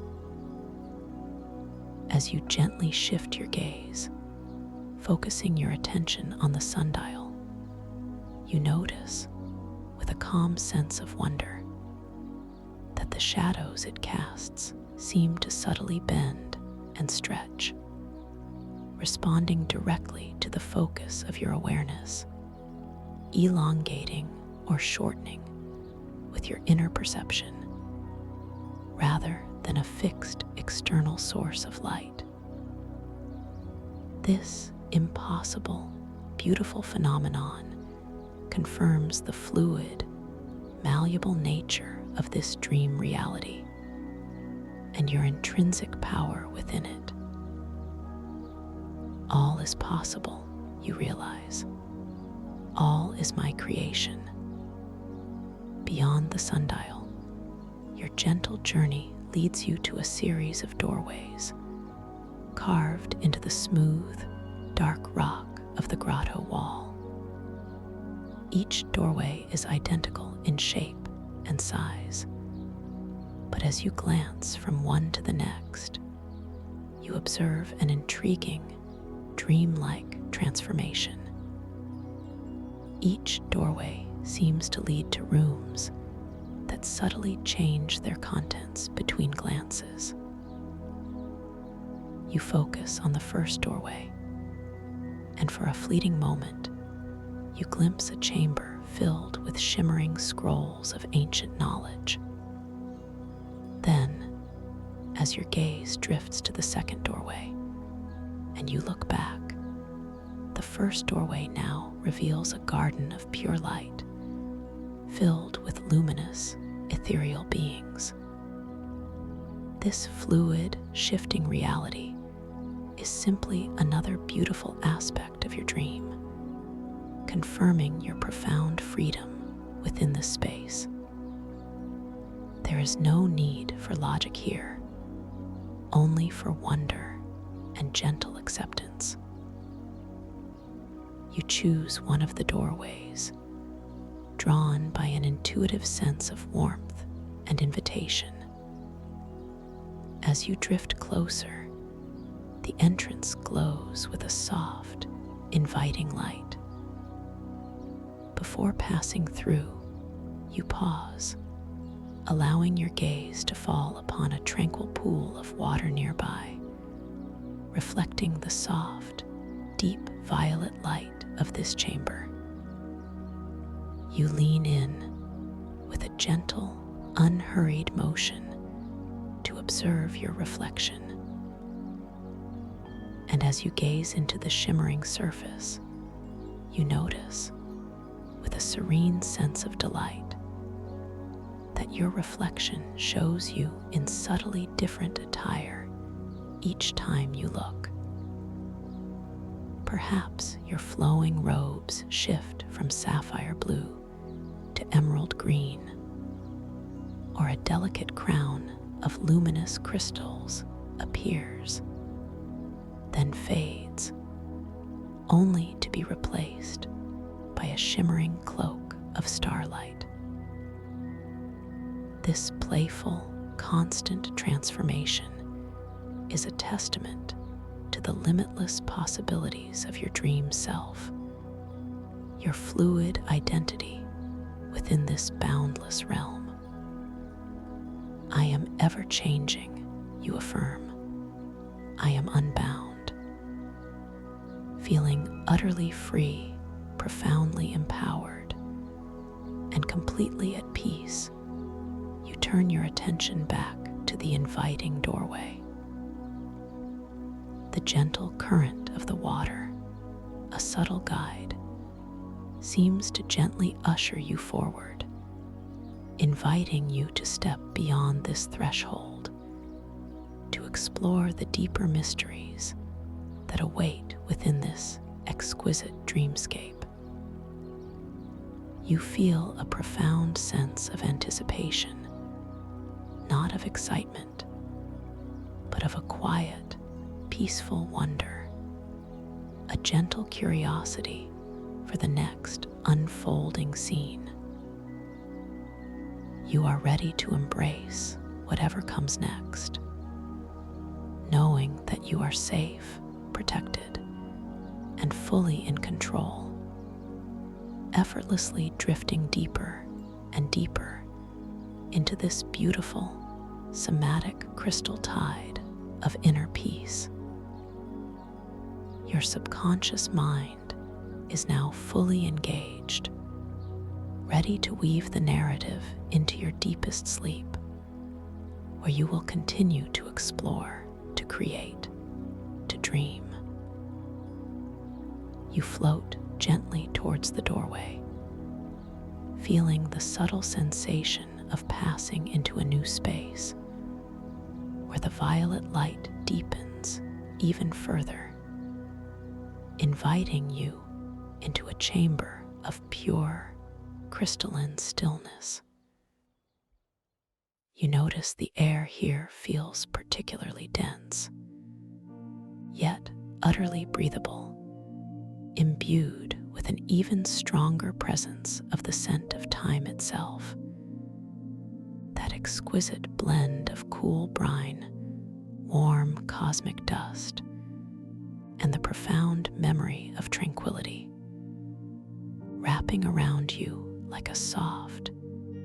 A: As you gently shift your gaze, focusing your attention on the sundial, you notice, with a calm sense of wonder, that the shadows it casts seem to subtly bend and stretch, responding directly to the focus of your awareness, elongating or shortening with your inner perception, rather than a fixed external source of light. This impossible, beautiful phenomenon confirms the fluid, malleable nature of this dream reality and your intrinsic power within it. All is possible, you realize. All is my creation. Beyond the sundial, your gentle journey leads you to a series of doorways, carved into the smooth, dark rock of the grotto wall. Each doorway is identical in shape and size, but as you glance from one to the next, you observe an intriguing, dreamlike transformation. Each doorway seems to lead to rooms that subtly change their contents between glances. You focus on the first doorway, and for a fleeting moment, you glimpse a chamber filled with shimmering scrolls of ancient knowledge. Then, as your gaze drifts to the second doorway, and you look back, the first doorway now reveals a garden of pure light, filled with luminous, ethereal beings. This fluid, shifting reality is simply another beautiful aspect of your dream, confirming your profound freedom within this space. There is no need for logic here, only for wonder and gentle acceptance. You choose one of the doorways, drawn by an intuitive sense of warmth and invitation. As you drift closer, the entrance glows with a soft, inviting light. Before passing through, you pause, allowing your gaze to fall upon a tranquil pool of water nearby, reflecting the soft, deep violet light of this chamber. You lean in with a gentle, unhurried motion to observe your reflection. And as you gaze into the shimmering surface, you notice, with a serene sense of delight, that your reflection shows you in subtly different attire each time you look. Perhaps your flowing robes shift from sapphire blue to emerald green, or a delicate crown of luminous crystals appears, then fades, only to be replaced by a shimmering cloak of starlight. This playful, constant transformation is a testament to the limitless possibilities of your dream self, your fluid identity within this boundless realm. I am ever-changing, you affirm. I am unbound. Feeling utterly free, profoundly empowered, and completely at peace, you turn your attention back to the inviting doorway. The gentle current of the water, a subtle guide, seems to gently usher you forward, inviting you to step beyond this threshold, to explore the deeper mysteries that await within this exquisite dreamscape. You feel a profound sense of anticipation, not of excitement, but of a quiet, peaceful wonder, a gentle curiosity for the next unfolding scene. You are ready to embrace whatever comes next, knowing that you are safe, protected, and fully in control, effortlessly drifting deeper and deeper into this beautiful, somatic crystal tide of inner peace. Your subconscious mind is now fully engaged, ready to weave the narrative into your deepest sleep, where you will continue to explore, to create, to dream. You float gently towards the doorway, feeling the subtle sensation of passing into a new space, where the violet light deepens even further, inviting you into a chamber of pure, crystalline stillness. You notice the air here feels particularly dense, yet utterly breathable, imbued with an even stronger presence of the scent of time itself. That exquisite blend of cool brine, warm cosmic dust, and the profound memory of tranquility, wrapping around you like a soft,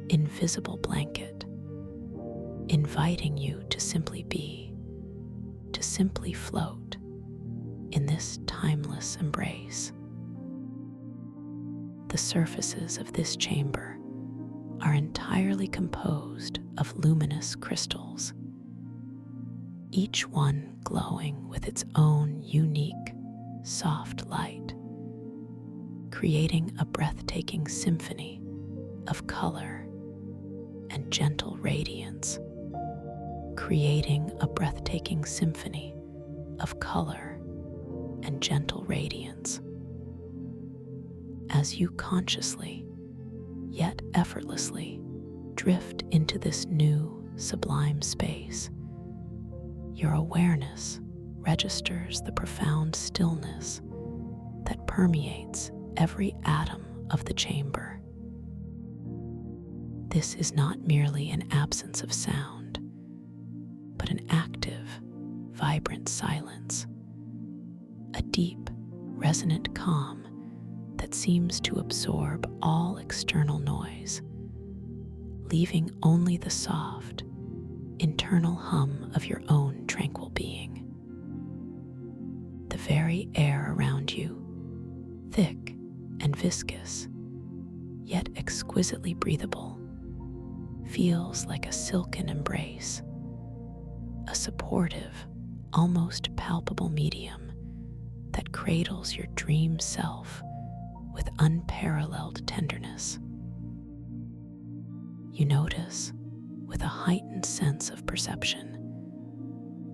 A: invisible blanket, inviting you to simply be, to simply float in this timeless embrace. The surfaces of this chamber are entirely composed of luminous crystals, each one glowing with its own unique, soft light, creating a breathtaking symphony of color and gentle radiance, creating a breathtaking symphony of color and gentle radiance. As you consciously, yet effortlessly, drift into this new, sublime space, your awareness registers the profound stillness that permeates every atom of the chamber. This is not merely an absence of sound, but an active, vibrant silence, a deep, resonant calm that seems to absorb all external noise, leaving only the soft, internal hum of your own tranquil being. The very air around you, thick and viscous, yet exquisitely breathable, feels like a silken embrace, a supportive, almost palpable medium that cradles your dream self with unparalleled tenderness. You notice, with a heightened sense of perception,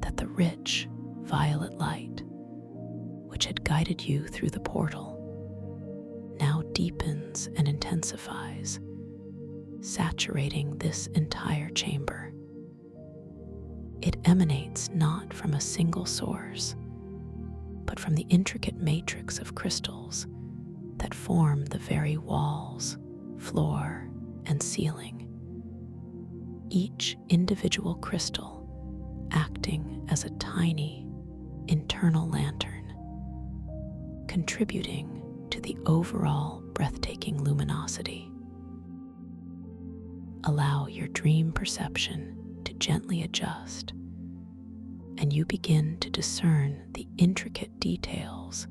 A: that the rich violet light, which had guided you through the portal, now deepens and intensifies, saturating this entire chamber. It emanates not from a single source, but from the intricate matrix of crystals that form the very walls, floor, and ceiling. Each individual crystal acting as a tiny internal lantern, contributing to the overall breathtaking luminosity. Allow your dream perception to gently adjust, and you begin to discern the intricate details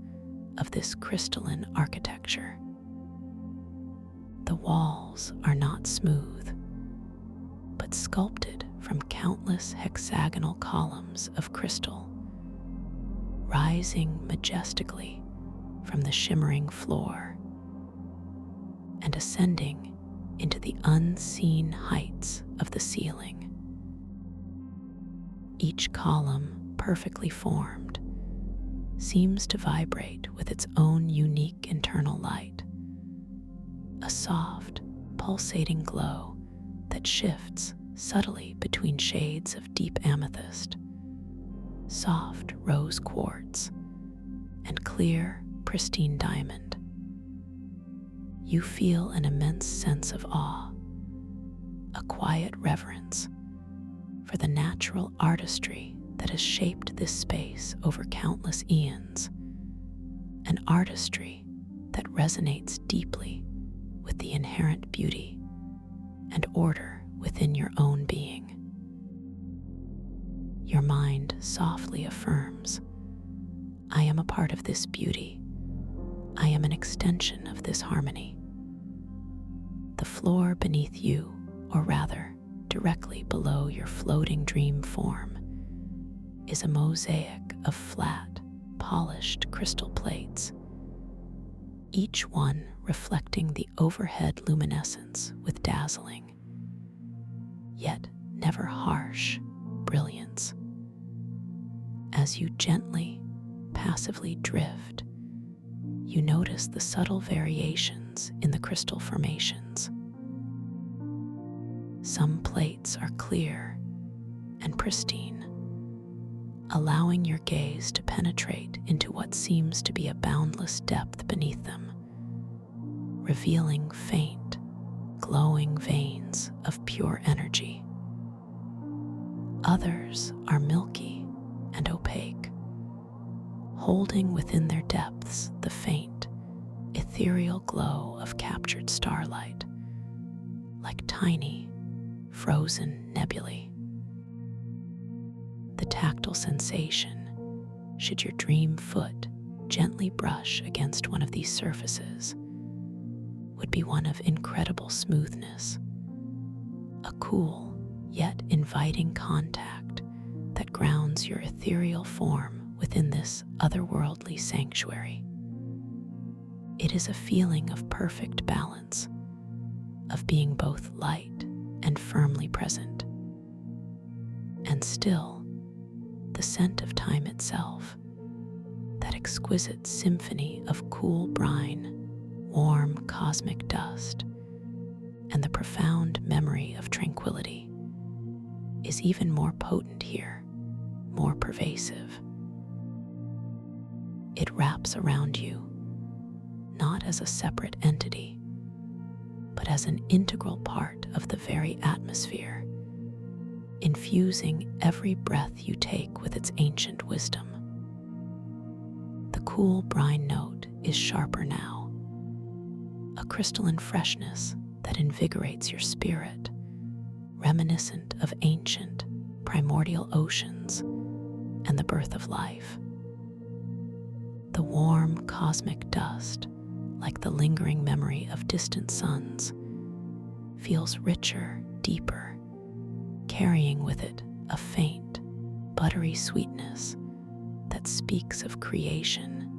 A: of this crystalline architecture. The walls are not smooth, but sculpted from countless hexagonal columns of crystal, rising majestically from the shimmering floor and ascending into the unseen heights of the ceiling. Each column, perfectly formed, seems to vibrate with its own unique internal light, a soft, pulsating glow that shifts subtly between shades of deep amethyst, soft rose quartz, and clear, pristine diamond. You feel an immense sense of awe, a quiet reverence for the natural artistry that has shaped this space over countless eons, an artistry that resonates deeply with the inherent beauty and order within your own being. Your mind softly affirms, I am a part of this beauty. I am an extension of this harmony. The floor beneath you, or rather, directly below your floating dream form, is a mosaic of flat, polished crystal plates, each one reflecting the overhead luminescence with dazzling, yet never harsh, brilliance. As you gently, passively drift, you notice the subtle variations in the crystal formations. Some plates are clear and pristine, allowing your gaze to penetrate into what seems to be a boundless depth beneath them, revealing faint, glowing veins of pure energy. Others are milky and opaque, holding within their depths the faint, ethereal glow of captured starlight, like tiny, frozen nebulae. The tactile sensation, should your dream foot gently brush against one of these surfaces, would be one of incredible smoothness, a cool yet inviting contact that grounds your ethereal form within this otherworldly sanctuary. It is a feeling of perfect balance, of being both light and firmly present. And still, the scent of time itself, that exquisite symphony of cool brine, warm cosmic dust, and the profound memory of tranquility, is even more potent here, more pervasive. It wraps around you, not as a separate entity, but as an integral part of the very atmosphere, infusing every breath you take with its ancient wisdom. The cool brine note is sharper now, a crystalline freshness that invigorates your spirit, reminiscent of ancient, primordial oceans and the birth of life. The warm cosmic dust, like the lingering memory of distant suns, feels richer, deeper, carrying with it a faint, buttery sweetness that speaks of creation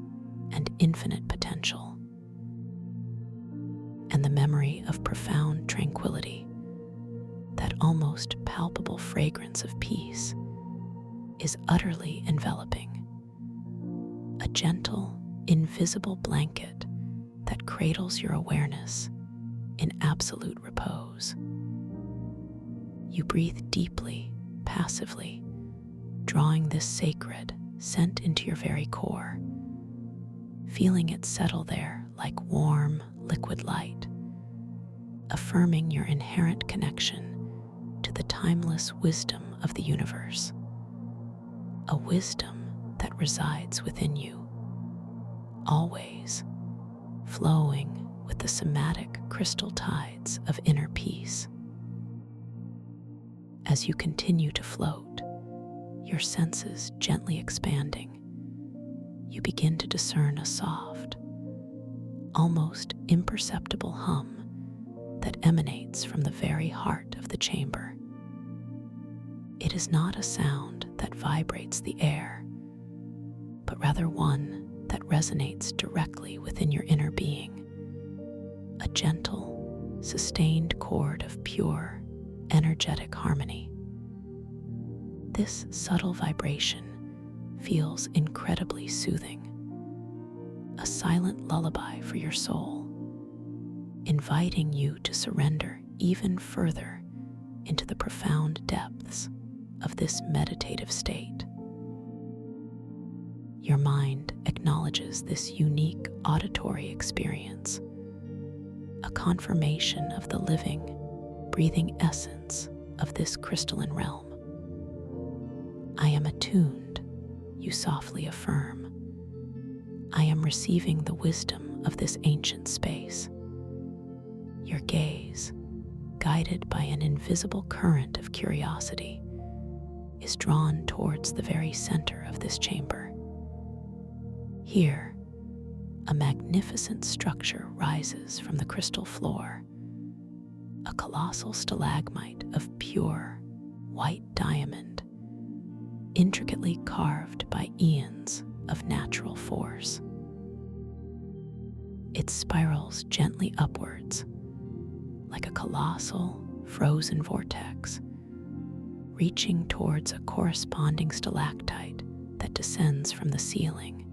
A: and infinite potential. And the memory of profound tranquility, that almost palpable fragrance of peace, is utterly enveloping, a gentle, invisible blanket that cradles your awareness in absolute repose. You breathe deeply, passively, drawing this sacred scent into your very core, feeling it settle there like warm, liquid light, affirming your inherent connection to the timeless wisdom of the universe, a wisdom that resides within you, always flowing with the somatic crystal tides of inner peace. As you continue to float, your senses gently expanding, you begin to discern a soft, almost imperceptible hum that emanates from the very heart of the chamber. It is not a sound that vibrates the air, but rather one that resonates directly within your inner being, a gentle, sustained chord of pure, energetic harmony. This subtle vibration feels incredibly soothing, a silent lullaby for your soul, inviting you to surrender even further into the profound depths of this meditative state. your mind acknowledges this unique auditory experience, a confirmation of the living, breathing essence of this crystalline realm. I am attuned, you softly affirm. I am receiving the wisdom of this ancient space. Your gaze, guided by an invisible current of curiosity, is drawn towards the very center of this chamber. Here, a magnificent structure rises from the crystal floor, a colossal stalagmite of pure, white diamond, intricately carved by eons of natural force. It spirals gently upwards, like a colossal, frozen vortex, reaching towards a corresponding stalactite that descends from the ceiling,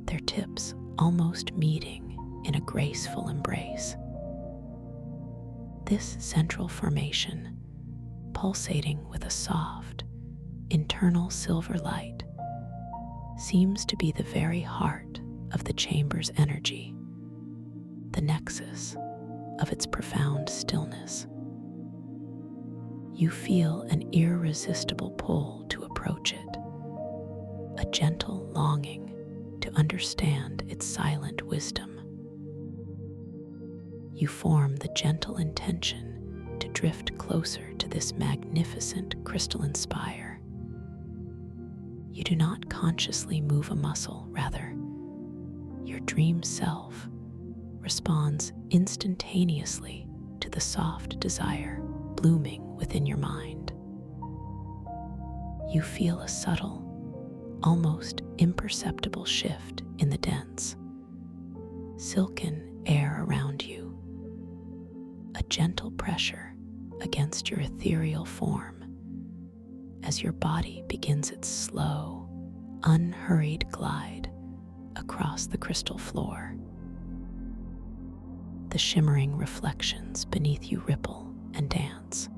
A: their tips almost meeting in a graceful embrace. This central formation, pulsating with a soft, internal silver light, seems to be the very heart of the chamber's energy, the nexus of its profound stillness. You feel an irresistible pull to approach it, a gentle longing to understand its silent wisdom. You form the gentle intention to drift closer to this magnificent crystalline spire. You do not consciously move a muscle, rather, your dream self responds instantaneously to the soft desire blooming within your mind. You feel a subtle, almost imperceptible shift in the dense, silken air around you, a gentle pressure against your ethereal form as your body begins its slow, unhurried glide across the crystal floor. The shimmering reflections beneath you ripple and dance,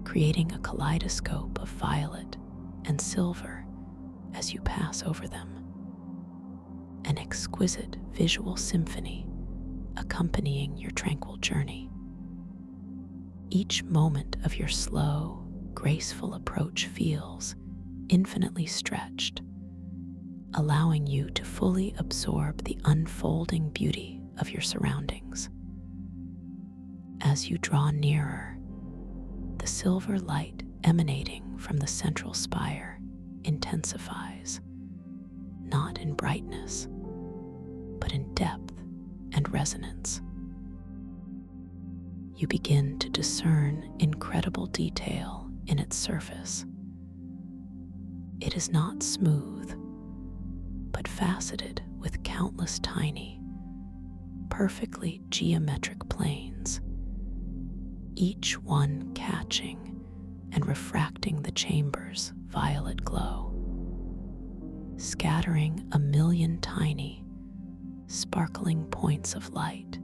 A: creating a kaleidoscope of violet and silver as you pass over them, an exquisite visual symphony accompanying your tranquil journey. Each moment of your slow, graceful approach feels infinitely stretched, allowing you to fully absorb the unfolding beauty of your surroundings. As you draw nearer, the silver light emanating from the central spire intensifies, not in brightness, but in depth and resonance. You begin to discern incredible detail in its surface. It is not smooth, but faceted with countless tiny, perfectly geometric planes, each one catching and refracting the chamber's violet glow, scattering a million tiny, sparkling points of light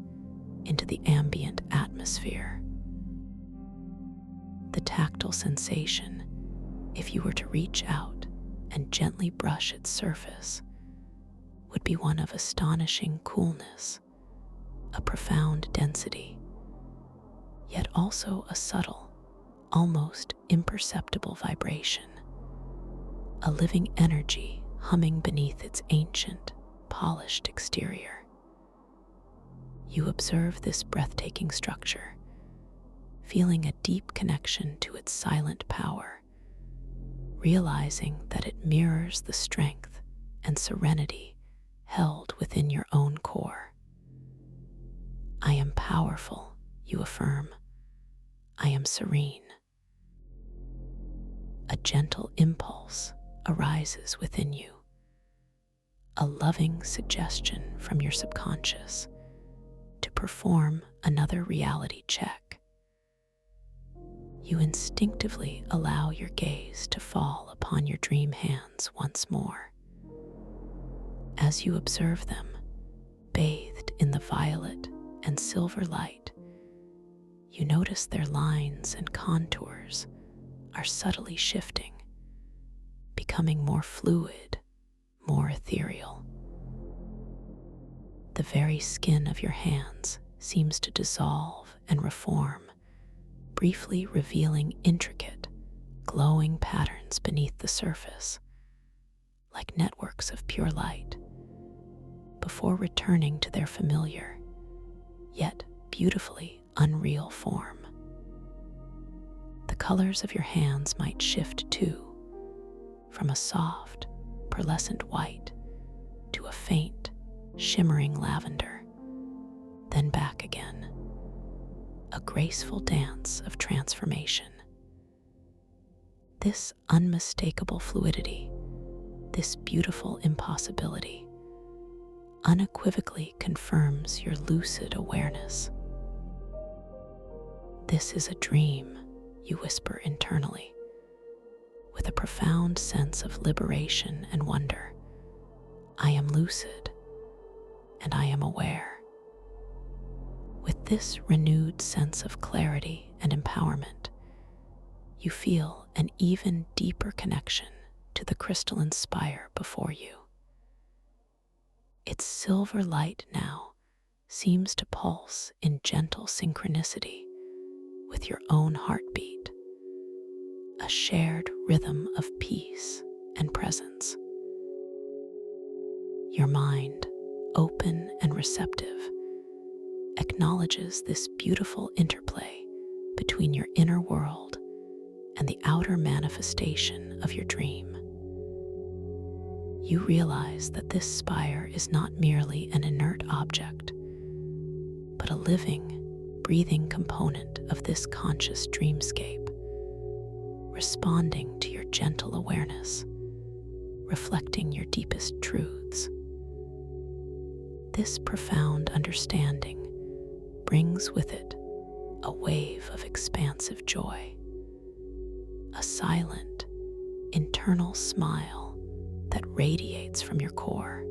A: into the ambient atmosphere. The tactile sensation, if you were to reach out and gently brush its surface, would be one of astonishing coolness, a profound density, yet also a subtle, almost imperceptible vibration, a living energy humming beneath its ancient, polished exterior. You observe this breathtaking structure, feeling a deep connection to its silent power, realizing that it mirrors the strength and serenity held within your own core. I am powerful, you affirm. I am serene. A gentle impulse arises within you, a loving suggestion from your subconscious to perform another reality check. You instinctively allow your gaze to fall upon your dream hands once more. As you observe them, bathed in the violet and silver light, you notice their lines and contours are subtly shifting, becoming more fluid more ethereal. The very skin of your hands seems to dissolve and reform, briefly revealing intricate, glowing patterns beneath the surface, like networks of pure light, before returning to their familiar, yet beautifully unreal form. The colors of your hands might shift too, from a soft, pearlescent white to a faint, shimmering lavender, then back again, a graceful dance of transformation. This unmistakable fluidity, this beautiful impossibility, unequivocally confirms your lucid awareness. This is a dream, you whisper internally, with a profound sense of liberation and wonder. I am lucid, and I am aware. With this renewed sense of clarity and empowerment, you feel an even deeper connection to the crystalline spire before you. Its silver light now seems to pulse in gentle synchronicity with your own heartbeat, a shared rhythm of peace and presence. Your mind, open and receptive, acknowledges this beautiful interplay between your inner world and the outer manifestation of your dream. You realize that this spire is not merely an inert object, but a living, breathing component of this conscious dreamscape, responding to your gentle awareness, reflecting your deepest truths. This profound understanding brings with it a wave of expansive joy, a silent, internal smile that radiates from your core.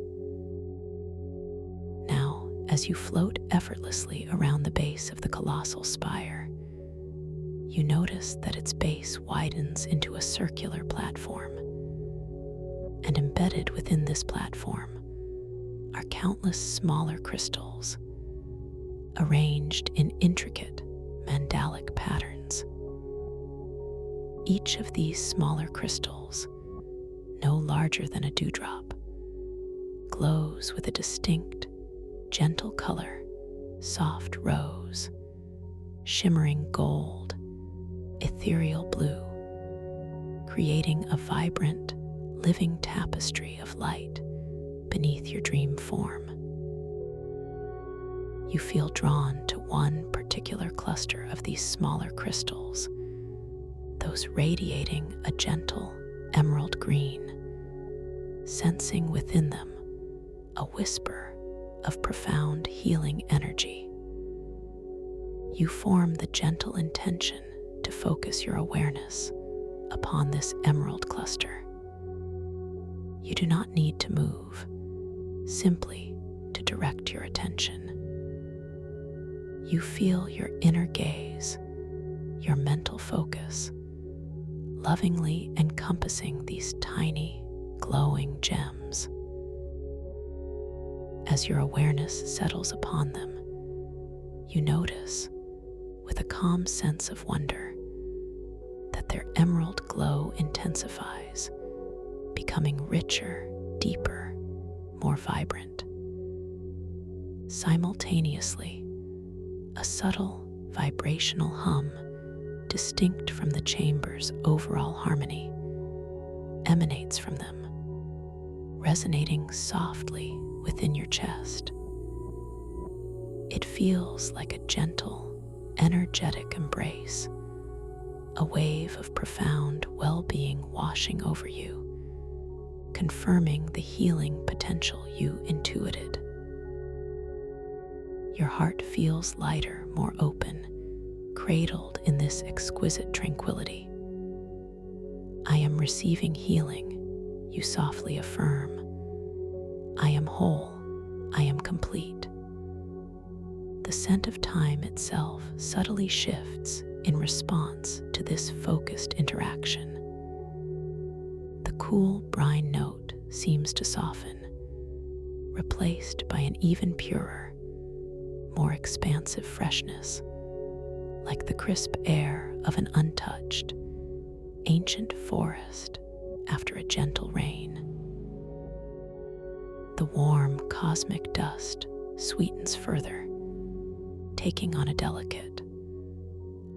A: Now, as you float effortlessly around the base of the colossal spire, you notice that its base widens into a circular platform, and embedded within this platform are countless smaller crystals, arranged in intricate mandalic patterns. Each of these smaller crystals, no larger than a dewdrop, glows with a distinct, gentle color, soft rose, shimmering gold, ethereal blue, creating a vibrant, living tapestry of light beneath your dream form. You feel drawn to one particular cluster of these smaller crystals, those radiating a gentle emerald green, sensing within them a whisper of profound healing energy. You form the gentle intention to focus your awareness upon this emerald cluster. You do not need to move, simply to direct your attention. You feel your inner gaze, your mental focus, lovingly encompassing these tiny, glowing gems. As your awareness settles upon them, you notice, with a calm sense of wonder, that their emerald glow intensifies, becoming richer, deeper, more vibrant. Simultaneously, a subtle vibrational hum, distinct from the chamber's overall harmony, emanates from them, resonating softly within your chest. It feels like a gentle, energetic embrace, a wave of profound well-being washing over you, confirming the healing potential you intuited. Your heart feels lighter, more open, cradled in this exquisite tranquility. I am receiving healing, you softly affirm. I am whole, I am complete. The scent of time itself subtly shifts in response to this focused interaction. The cool brine note seems to soften, replaced by an even purer, more expansive freshness, like the crisp air of an untouched, ancient forest after a gentle rain. The warm cosmic dust sweetens further, taking on a delicate,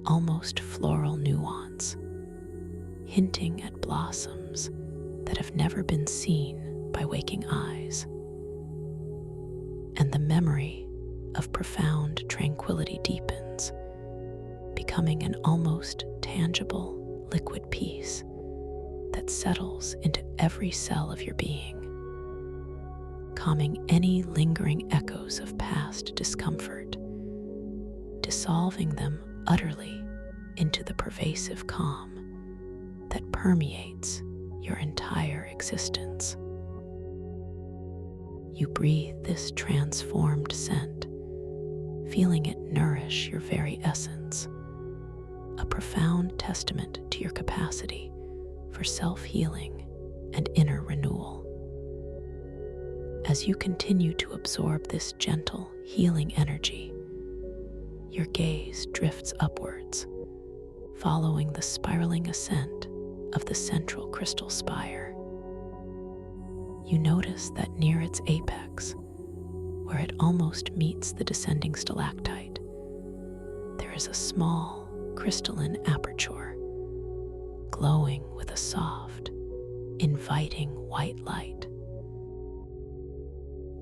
A: almost floral nuance, hinting at blossoms that have never been seen by waking eyes. And the memory of profound tranquility deepens, becoming an almost tangible liquid peace that settles into every cell of your being, calming any lingering echoes of past discomfort, dissolving them utterly into the pervasive calm that permeates your entire existence. You breathe this transformed scent, feeling it nourish your very essence, a profound testament to your capacity for self-healing and inner renewal. As you continue to absorb this gentle, healing energy, your gaze drifts upwards, following the spiraling ascent of the central crystal spire. You notice that near its apex, where it almost meets the descending stalactite, there is a small crystalline aperture, glowing with a soft, inviting white light.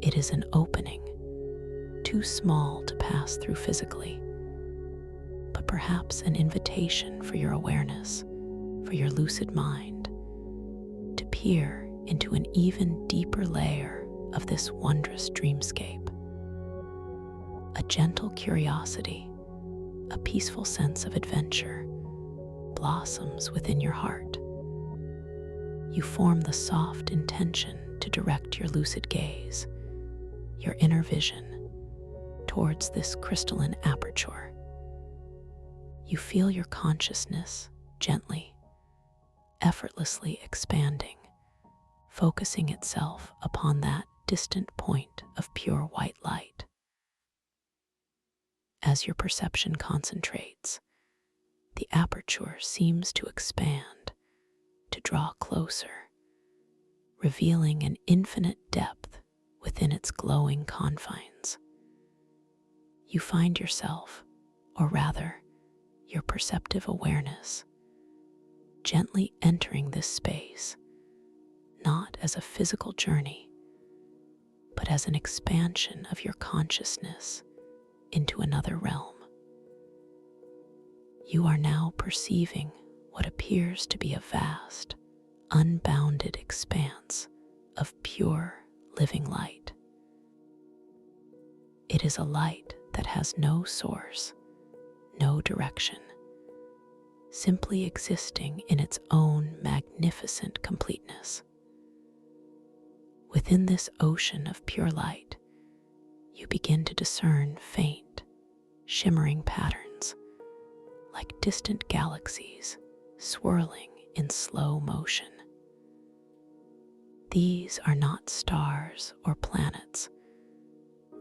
A: It is an opening, too small to pass through physically, but perhaps an invitation for your awareness, for your lucid mind, to peer into an even deeper layer of this wondrous dreamscape. A gentle curiosity, a peaceful sense of adventure, blossoms within your heart. You form the soft intention to direct your lucid gaze, your inner vision, towards this crystalline aperture. You feel your consciousness gently, effortlessly expanding, focusing itself upon that distant point of pure white light. As your perception concentrates, the aperture seems to expand, to draw closer, revealing an infinite depth within its glowing confines. You find yourself, or rather, your perceptive awareness, gently entering this space, not as a physical journey, but as an expansion of your consciousness into another realm. You are now perceiving what appears to be a vast, unbounded expanse of pure, living light. It is a light that has no source, no direction, simply existing in its own magnificent completeness. Within this ocean of pure light, you begin to discern faint, shimmering patterns, like distant galaxies swirling in slow motion. These are not stars or planets,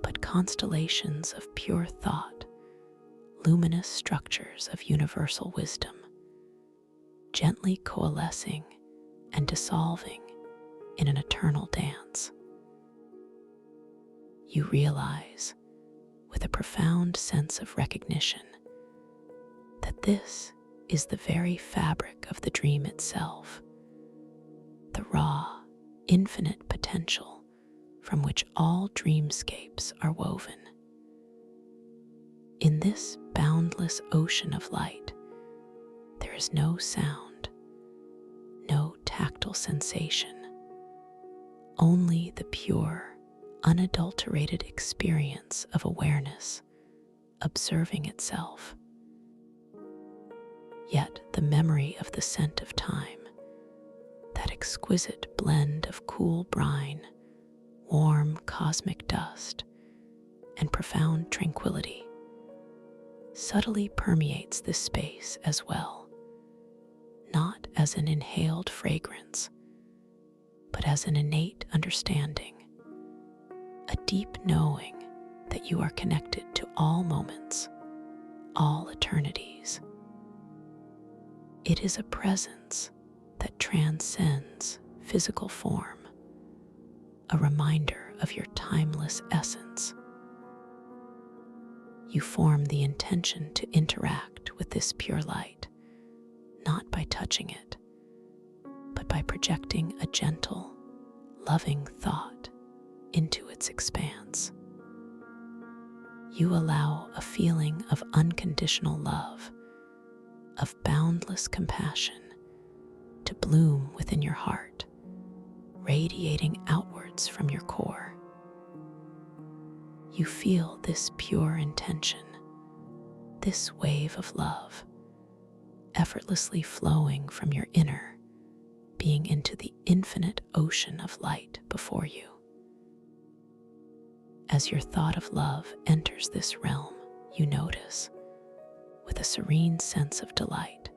A: but constellations of pure thought, luminous structures of universal wisdom, gently coalescing and dissolving in an eternal dance. You realize, with a profound sense of recognition, that this is the very fabric of the dream itself, the raw, infinite potential from which all dreamscapes are woven. In this boundless ocean of light, there is no sound, no tactile sensation, only the pure, unadulterated experience of awareness observing itself. Yet the memory of the scent of time, that exquisite blend of cool brine, warm cosmic dust, and profound tranquility, subtly permeates this space as well, not as an inhaled fragrance, but as an innate understanding, a deep knowing that you are connected to all moments, all eternities. It is a presence that transcends physical form, a reminder of your timeless essence. You form the intention to interact with this pure light, not by touching it, but by projecting a gentle, loving thought into its expanse. You allow a feeling of unconditional love, of boundless compassion, to bloom within your heart, radiating outwards from your core. You feel this pure intention, this wave of love, effortlessly flowing from your inner being into the infinite ocean of light before you. As your thought of love enters this realm, you notice, with a serene sense of delight,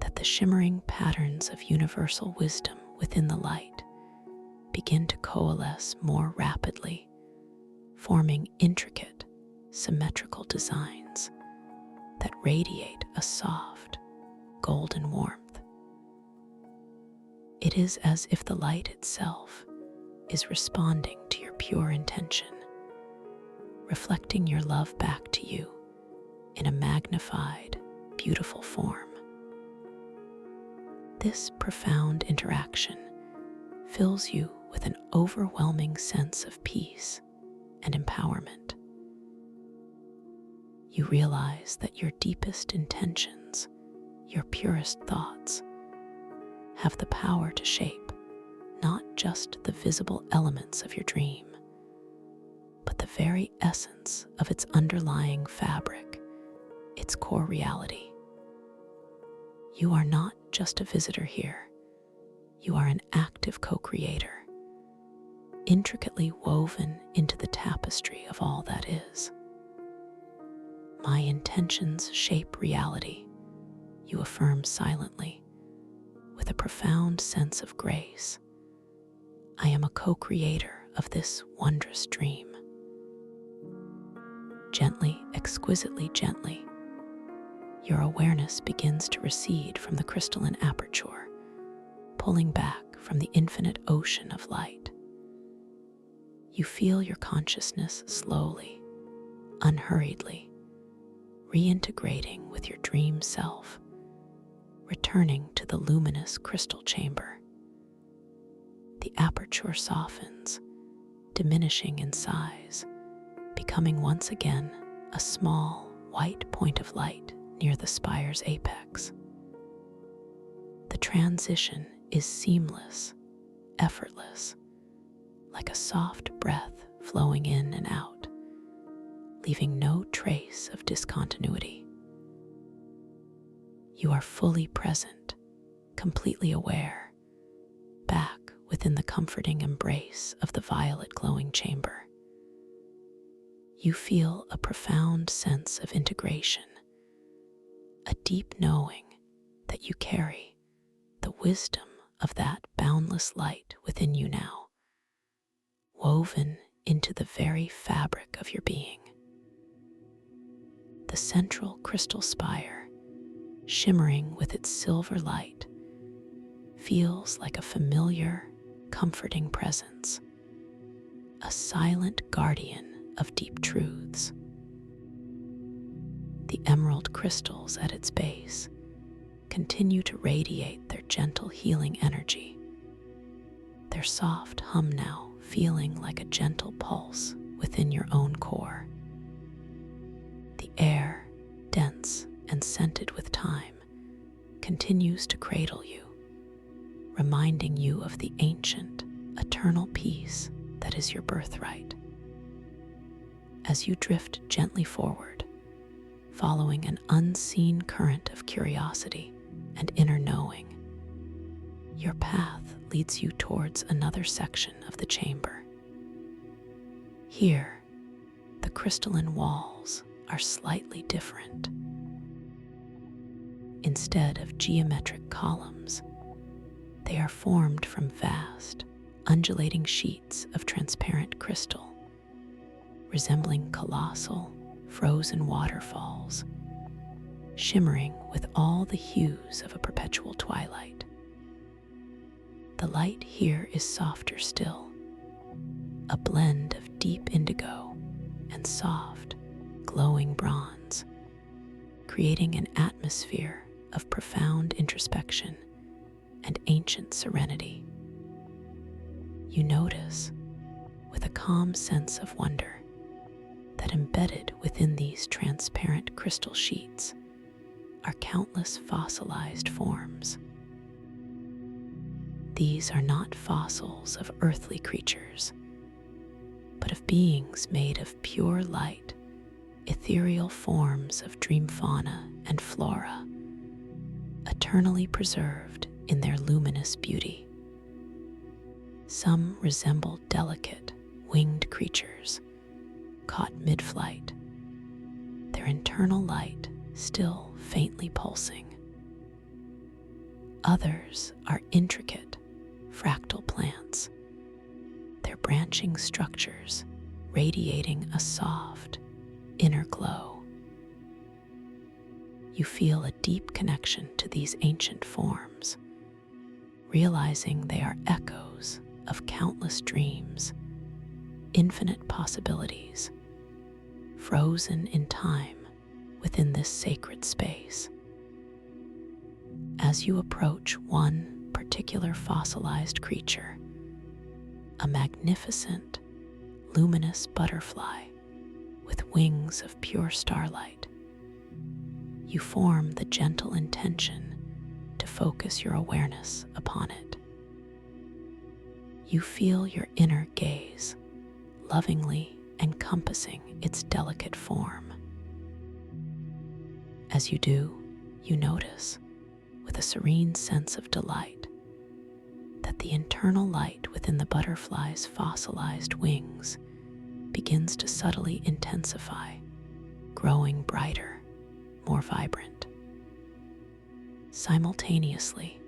A: that the shimmering patterns of universal wisdom within the light begin to coalesce more rapidly, forming intricate, symmetrical designs that radiate a soft, golden warmth. It is as if the light itself is responding to your pure intention, reflecting your love back to you in a magnified, beautiful form. This profound interaction fills you with an overwhelming sense of peace and empowerment. You realize that your deepest intentions, your purest thoughts, have the power to shape not just the visible elements of your dream, but the very essence of its underlying fabric, its core reality. You are not just a visitor here. You are an active co-creator, intricately woven into the tapestry of all that is. My intentions shape reality, you affirm silently, with a profound sense of grace. I am a co-creator of this wondrous dream. Gently, exquisitely gently, your awareness begins to recede from the crystalline aperture, pulling back from the infinite ocean of light. You feel your consciousness slowly, unhurriedly, reintegrating with your dream self, returning to the luminous crystal chamber. The aperture softens, diminishing in size, becoming once again a small, white point of light near the spire's apex. The transition is seamless, effortless, like a soft breath flowing in and out, leaving no trace of discontinuity. You are fully present, completely aware, back within the comforting embrace of the violet glowing chamber. You feel a profound sense of integration, a deep knowing that you carry the wisdom of that boundless light within you now, woven into the very fabric of your being. The central crystal spire, shimmering with its silver light, feels like a familiar, comforting presence, a silent guardian of deep truths. The emerald crystals at its base continue to radiate their gentle healing energy, their soft hum now feeling like a gentle pulse within your own core. The air, dense and scented with time, continues to cradle you, reminding you of the ancient, eternal peace that is your birthright. As you drift gently forward, following an unseen current of curiosity and inner knowing, your path leads you towards another section of the chamber. Here, the crystalline walls are slightly different. Instead of geometric columns, They are formed from vast, undulating sheets of transparent crystal, resembling colossal, frozen waterfalls, shimmering with all the hues of a perpetual twilight. The light here is softer still, a blend of deep indigo and soft, glowing bronze, creating an atmosphere of profound introspection and ancient serenity. You notice, with a calm sense of wonder, that embedded within these transparent crystal sheets are countless fossilized forms. These are not fossils of earthly creatures, but of beings made of pure light, ethereal forms of dream fauna and flora, eternally preserved in their luminous beauty. Some resemble delicate, winged creatures caught mid-flight, their internal light still faintly pulsing. Others are intricate, fractal plants, their branching structures radiating a soft, inner glow. You feel a deep connection to these ancient forms, realizing they are echoes of countless dreams, infinite possibilities, frozen in time within this sacred space. As you approach one particular fossilized creature, a magnificent, luminous butterfly with wings of pure starlight, you form the gentle intention to focus your awareness upon it. You feel your inner gaze lovingly encompassing its delicate form. As you do, you notice, with a serene sense of delight, that the internal light within the butterfly's fossilized wings begins to subtly intensify, growing brighter, more vibrant. Simultaneously,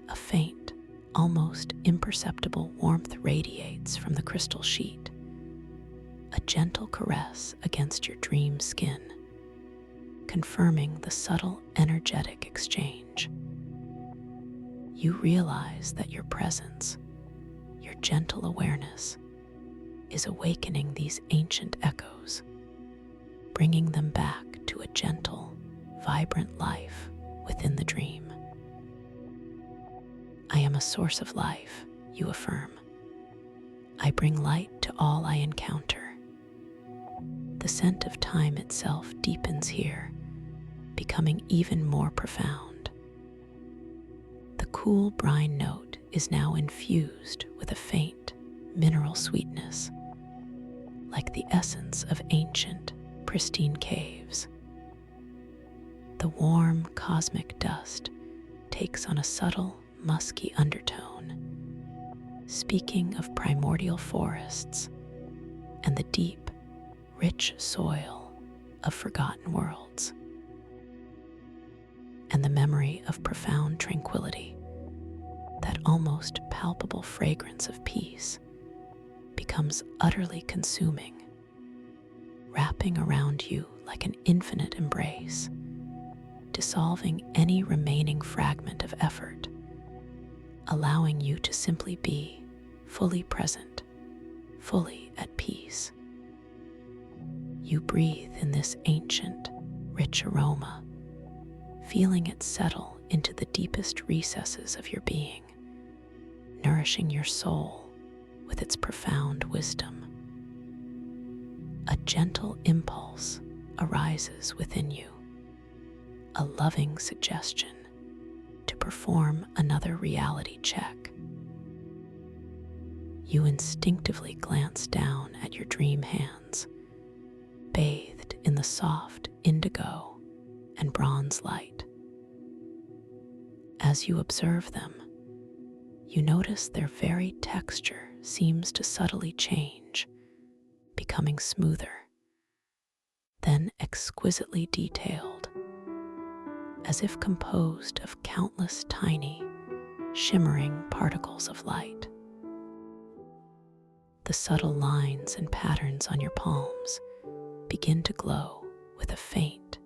A: a faint, almost imperceptible warmth radiates from the crystal sheet, a gentle caress against your dream skin, confirming the subtle energetic exchange. You realize that your presence, your gentle awareness, is awakening these ancient echoes, bringing them back to a gentle, vibrant life within the dream. I am a source of life, you affirm. I bring light to all I encounter. The scent of time itself deepens here, becoming even more profound. The cool brine note is now infused with a faint mineral sweetness, like the essence of ancient, pristine caves. The warm cosmic dust takes on a subtle, musky undertone, speaking of primordial forests and the deep, rich soil of forgotten worlds. And the memory of profound tranquility, that almost palpable fragrance of peace, becomes utterly consuming, wrapping around you like an infinite embrace, dissolving any remaining fragment of effort, allowing you to simply be fully present, fully at peace. You breathe in this ancient, rich aroma, feeling it settle into the deepest recesses of your being, nourishing your soul with its profound wisdom. A gentle impulse arises within you, a loving suggestion to perform another reality check. You instinctively glance down at your dream hands, bathed in the soft indigo and bronze light. As you observe them, you notice their very texture seems to subtly change, becoming smoother, then exquisitely detailed, as if composed of countless tiny, shimmering particles of light. The subtle lines and patterns on your palms begin to glow with a faint,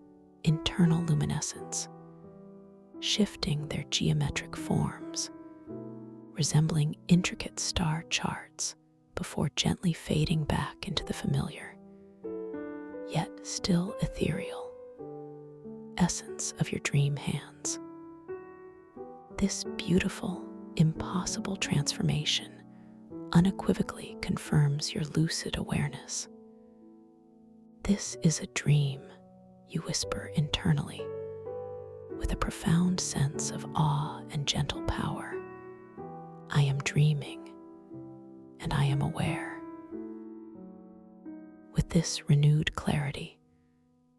A: internal luminescence, shifting their geometric forms, resembling intricate star charts before gently fading back into the familiar, yet still ethereal, essence of your dream hands. This beautiful, impossible transformation unequivocally confirms your lucid awareness. This is a dream, you whisper internally, with a profound sense of awe and gentle power. I am dreaming, and I am aware. With this renewed clarity,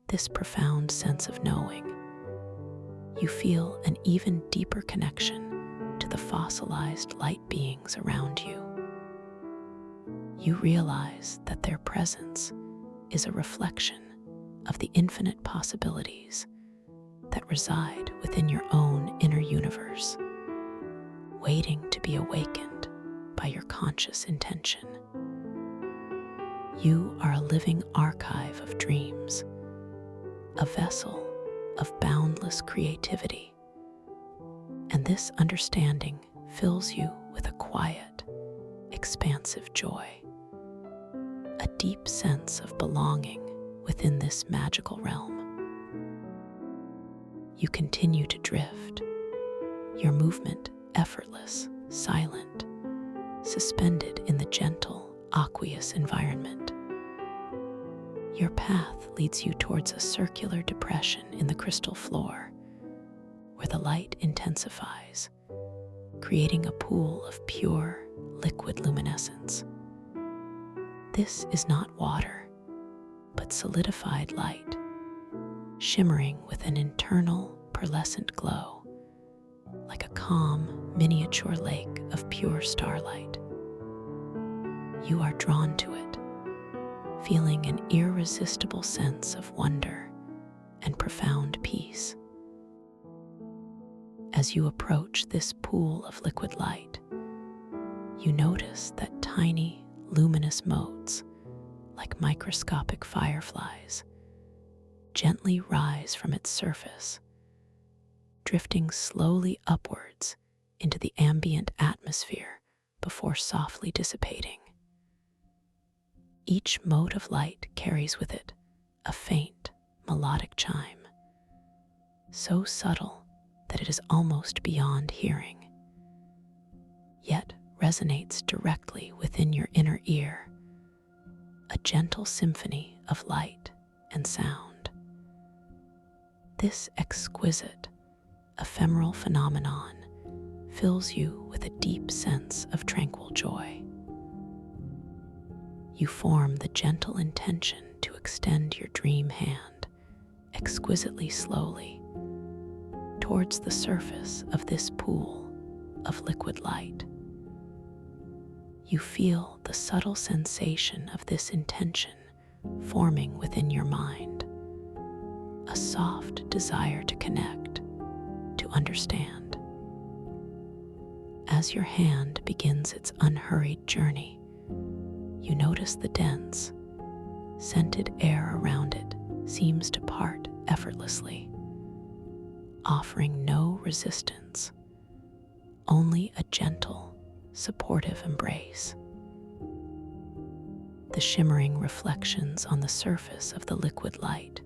A: this profound sense of knowing, you feel an even deeper connection to the fossilized light beings around you. You realize that their presence is a reflection of the infinite possibilities that reside within your own inner universe, waiting to be awakened by your conscious intention. You are a living archive of dreams, a vessel of boundless creativity, and this understanding fills you with a quiet, expansive joy, a deep sense of belonging within this magical realm. You continue to drift, your movement effortless, silent, suspended in the gentle, aqueous environment. Your path leads you towards a circular depression in the crystal floor, where the light intensifies, creating a pool of pure, liquid luminescence. This is not water, but solidified light, shimmering with an internal, pearlescent glow, like a calm, miniature lake of pure starlight. You are drawn to it, feeling an irresistible sense of wonder and profound peace. As you approach this pool of liquid light, you notice that tiny, luminous motes, like microscopic fireflies, gently rise from its surface, drifting slowly upwards into the ambient atmosphere before softly dissipating. Each mote of light carries with it a faint, melodic chime, so subtle that it is almost beyond hearing, yet resonates directly within your inner ear, a gentle symphony of light and sound. This exquisite, ephemeral phenomenon fills you with a deep sense of tranquil joy. You form the gentle intention to extend your dream hand exquisitely slowly towards the surface of this pool of liquid light. You feel the subtle sensation of this intention forming within your mind, a soft desire to connect, to understand. As your hand begins its unhurried journey, you notice the dense, scented air around it seems to part effortlessly, offering no resistance, only a gentle, supportive embrace. The shimmering reflections on the surface of the liquid light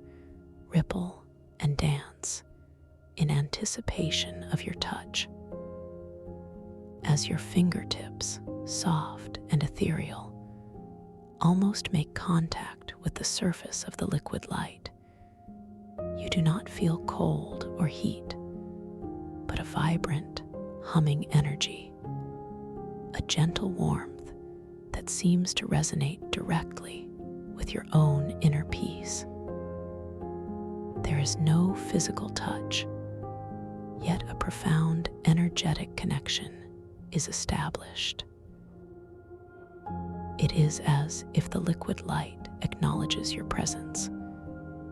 A: ripple and dance in anticipation of your touch. As your fingertips, soft and ethereal, almost make contact with the surface of the liquid light, you do not feel cold or heat, but a vibrant, humming energy, a gentle warmth that seems to resonate directly with your own inner peace. There is no physical touch, yet a profound energetic connection is established. It is as if the liquid light acknowledges your presence,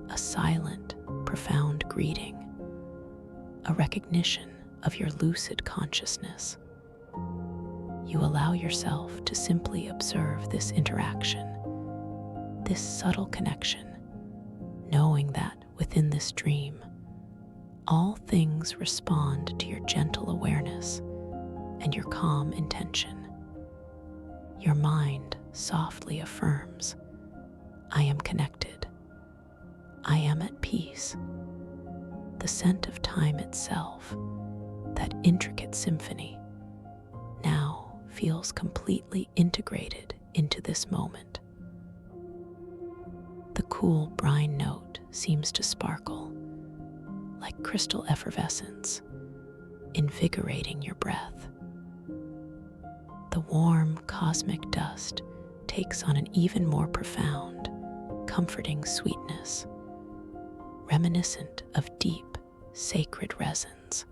A: a silent, profound greeting, a recognition of your lucid consciousness. You allow yourself to simply observe this interaction, this subtle connection, knowing that within this dream, all things respond to your gentle awareness and your calm intention. Your mind softly affirms, "I am connected. I am at peace." The scent of time itself, that intricate symphony, now feels completely integrated into this moment. The cool brine note seems to sparkle, like crystal effervescence, invigorating your breath. The warm cosmic dust takes on an even more profound, comforting sweetness, reminiscent of deep, sacred resins.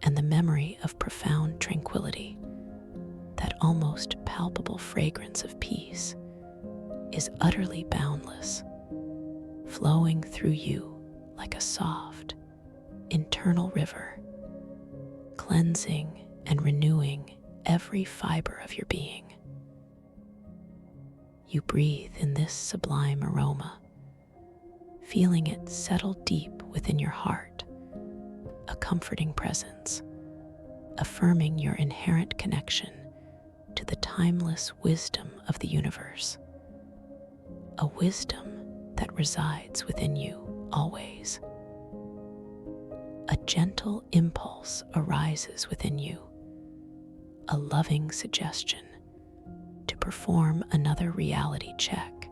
A: And the memory of profound tranquility, that almost palpable fragrance of peace, is utterly boundless, flowing through you like a soft, internal river, cleansing and renewing every fiber of your being. You breathe in this sublime aroma, feeling it settle deep within your heart, a comforting presence, affirming your inherent connection to the timeless wisdom of the universe, a wisdom that resides within you always. A gentle impulse arises within you, a loving suggestion to perform another reality check.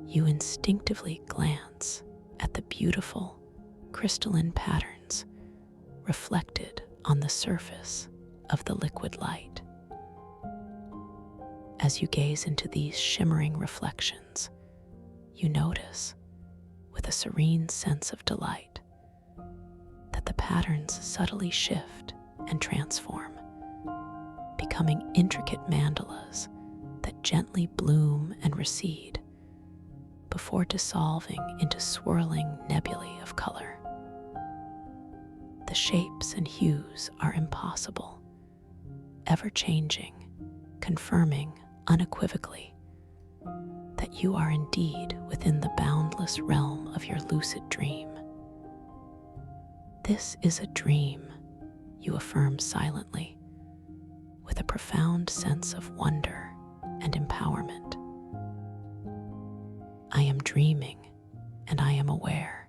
A: You instinctively glance at the beautiful, crystalline patterns reflected on the surface of the liquid light. As you gaze into these shimmering reflections, you notice, with a serene sense of delight, that the patterns subtly shift and transform, becoming intricate mandalas that gently bloom and recede before dissolving into swirling nebulae of color. The shapes and hues are impossible, ever-changing, confirming unequivocally that you are indeed within the boundless realm of your lucid dream. This is a dream, you affirm silently, with a profound sense of wonder and empowerment. I am dreaming, and I am aware.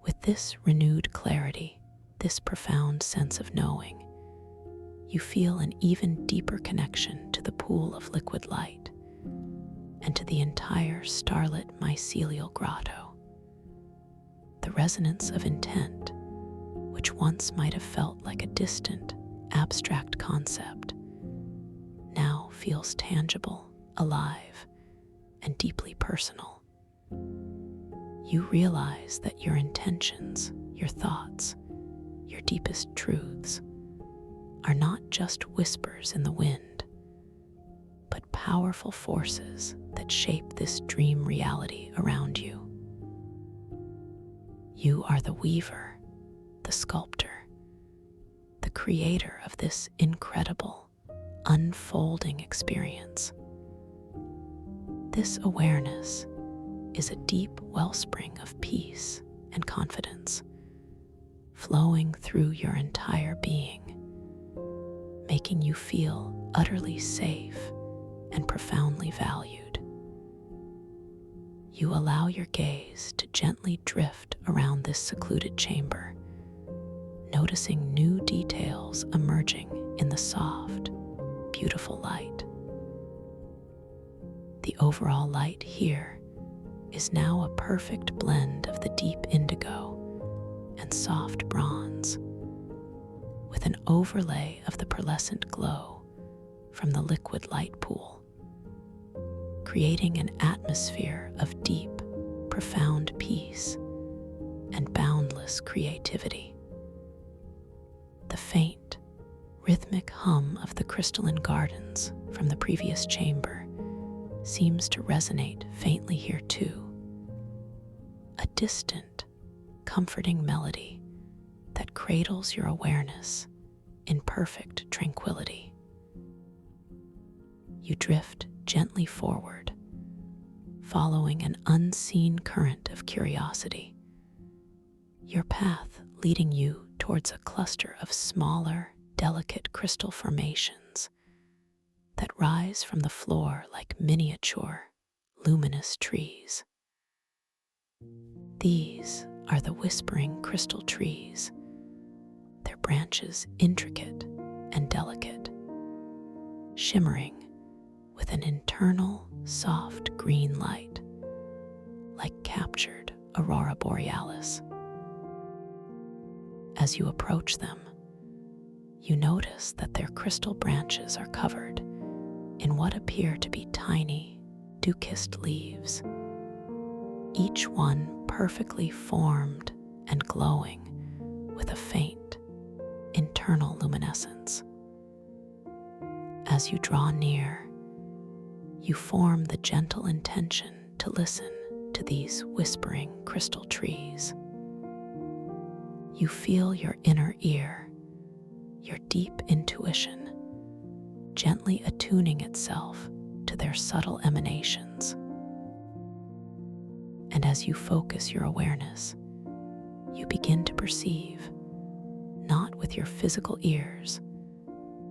A: With this renewed clarity, this profound sense of knowing, you feel an even deeper connection to the pool of liquid light and to the entire starlit mycelial grotto. The resonance of intent, which once might have felt like a distant, abstract concept, now feels tangible, alive, and deeply personal. You realize that your intentions, your thoughts, your deepest truths are not just whispers in the wind, but powerful forces that shape this dream reality around you. You are the weaver, the sculptor, the creator of this incredible, unfolding experience. This awareness is a deep wellspring of peace and confidence, flowing through your entire being, making you feel utterly safe and profoundly valued. You allow your gaze to gently drift around this secluded chamber, noticing new details emerging in the soft, beautiful light. The overall light here is now a perfect blend of the deep indigo and soft bronze, with an overlay of the pearlescent glow from the liquid light pool, creating an atmosphere of deep, profound peace and boundless creativity. The faint, rhythmic hum of the crystalline gardens from the previous chamber seems to resonate faintly here too, a distant, comforting melody that cradles your awareness in perfect tranquility. You drift gently forward, following an unseen current of curiosity, your path leading you towards a cluster of smaller, delicate crystal formations that rise from the floor like miniature, luminous trees. These are the whispering crystal trees, their branches intricate and delicate, shimmering with an internal, soft green light, like captured aurora borealis. As you approach them, you notice that their crystal branches are covered in what appear to be tiny, dew-kissed leaves, each one perfectly formed and glowing with a faint, internal luminescence. As you draw near, you form the gentle intention to listen to these whispering crystal trees. You feel your inner ear, your deep intuition, gently attuning itself to their subtle emanations. And as you focus your awareness, you begin to perceive, not with your physical ears,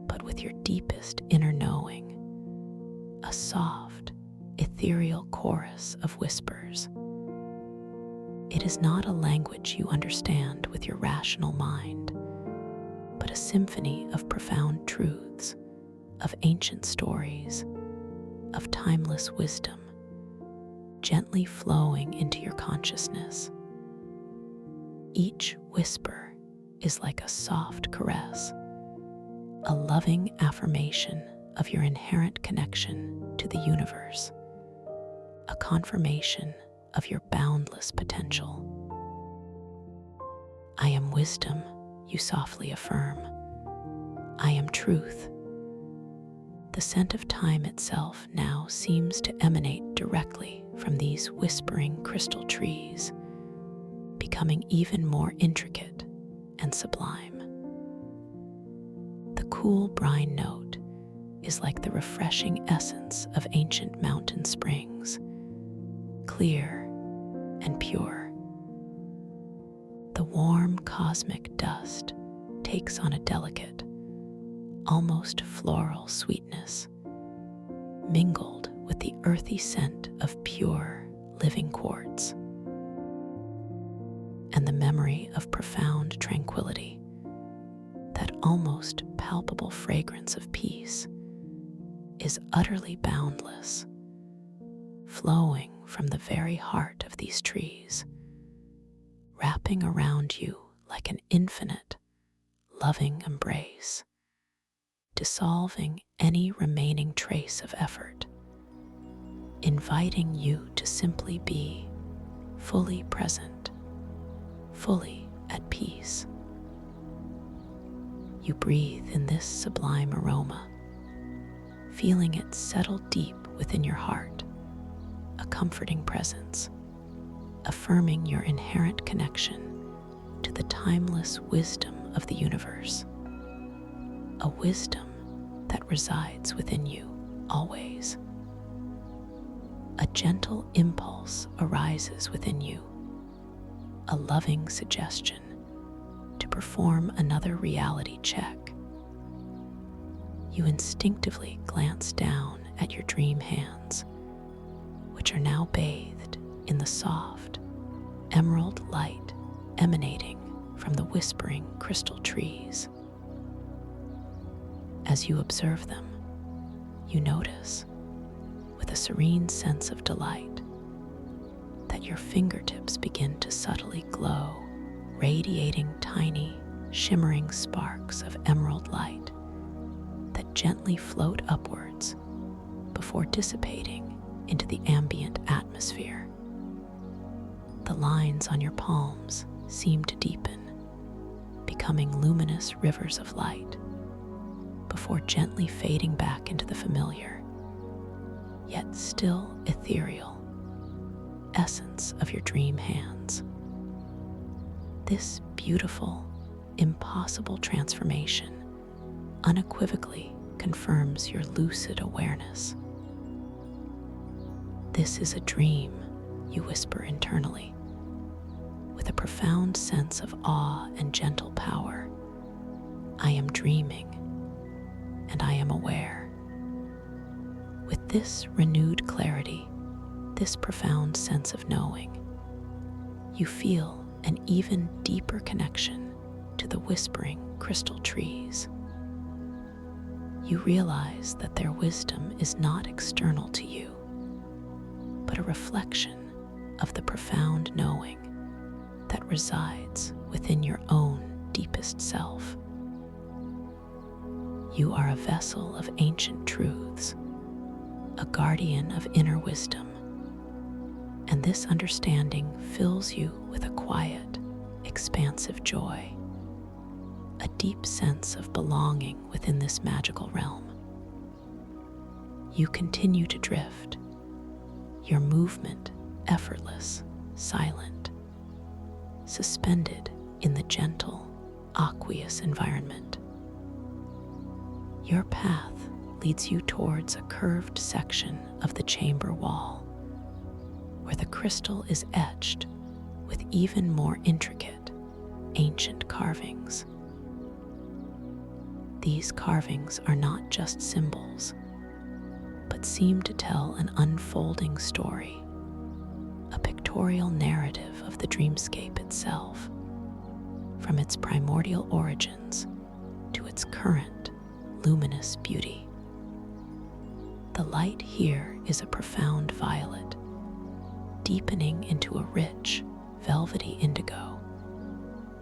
A: but with your deepest inner knowing, a soft, ethereal chorus of whispers. It is not a language you understand with your rational mind, but a symphony of profound truths, of ancient stories, of timeless wisdom, gently flowing into your consciousness. Each whisper is like a soft caress, a loving affirmation of your inherent connection to the universe, a confirmation of your boundless potential. I am wisdom, you softly affirm. I am truth. The scent of time itself now seems to emanate directly from these whispering crystal trees, becoming even more intricate and sublime. The cool brine note is like the refreshing essence of ancient mountain springs, clear and pure. The warm cosmic dust takes on a delicate, almost floral sweetness, mingled with the earthy scent of pure, living quartz. And the memory of profound tranquility, that almost palpable fragrance of peace, is utterly boundless, flowing from the very heart of these trees, wrapping around you like an infinite, loving embrace, dissolving any remaining trace of effort, inviting you to simply be fully present, fully at peace. You breathe in this sublime aroma, feeling it settle deep within your heart, a comforting presence, affirming your inherent connection to the timeless wisdom of the universe, a wisdom that resides within you always. A gentle impulse arises within you, a loving suggestion to perform another reality check. You instinctively glance down at your dream hands, which are now bathed in the soft, emerald light emanating from the whispering crystal trees. As you observe them, you notice, with a serene sense of delight, that your fingertips begin to subtly glow, radiating tiny, shimmering sparks of emerald light that gently float upwards before dissipating into the ambient atmosphere. The lines on your palms seem to deepen, becoming luminous rivers of light, before gently fading back into the familiar, yet still ethereal, essence of your dream hands. This beautiful, impossible transformation unequivocally confirms your lucid awareness. "This is a dream," you whisper internally, with a profound sense of awe and gentle power. "I am dreaming, and I am aware." With this renewed clarity, this profound sense of knowing, you feel an even deeper connection to the whispering crystal trees. You realize that their wisdom is not external to you, but a reflection of the profound knowing that resides within your own deepest self. You are a vessel of ancient truths, a guardian of inner wisdom, and this understanding fills you with a quiet, expansive joy, a deep sense of belonging within this magical realm. You continue to drift, your movement effortless, silent, suspended in the gentle, aqueous environment. Your path leads you towards a curved section of the chamber wall, where the crystal is etched with even more intricate, ancient carvings. These carvings are not just symbols, but seem to tell an unfolding story, a pictorial narrative of the dreamscape itself, from its primordial origins to its current luminous beauty. The light here is a profound violet, deepening into a rich, velvety indigo,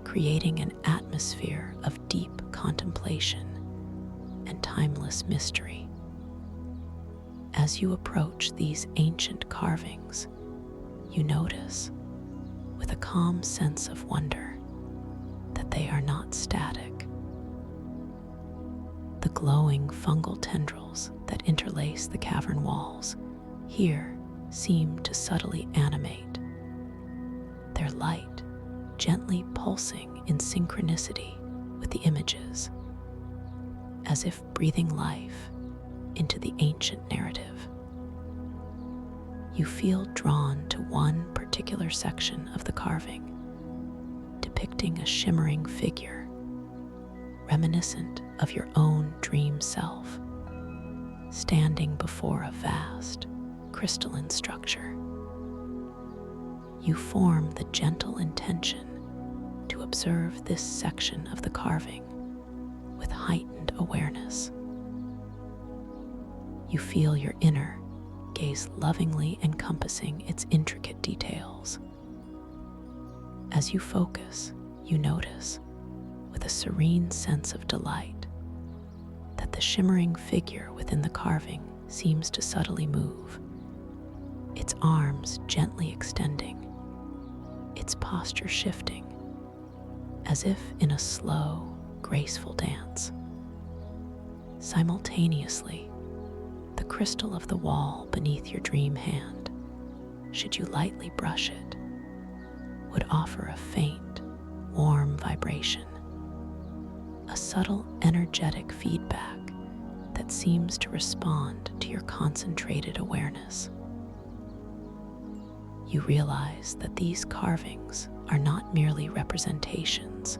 A: creating an atmosphere of deep contemplation and timeless mystery. As you approach these ancient carvings, you notice, with a calm sense of wonder, that they are not static. The glowing fungal tendrils that interlace the cavern walls here seem to subtly animate, their light gently pulsing in synchronicity with the images, as if breathing life into the ancient narrative. You feel drawn to one particular section of the carving, depicting a shimmering figure, reminiscent of your own dream self, standing before a vast, crystalline structure. You form the gentle intention to observe this section of the carving with heightened awareness. You feel your inner gaze lovingly encompassing its intricate details. As you focus, you notice, with a serene sense of delight, that the shimmering figure within the carving seems to subtly move, its arms gently extending, its posture shifting, as if in a slow, graceful dance. Simultaneously, the crystal of the wall beneath your dream hand, should you lightly brush it, would offer a faint, warm vibration, a subtle energetic feedback that seems to respond to your concentrated awareness. You realize that these carvings are not merely representations,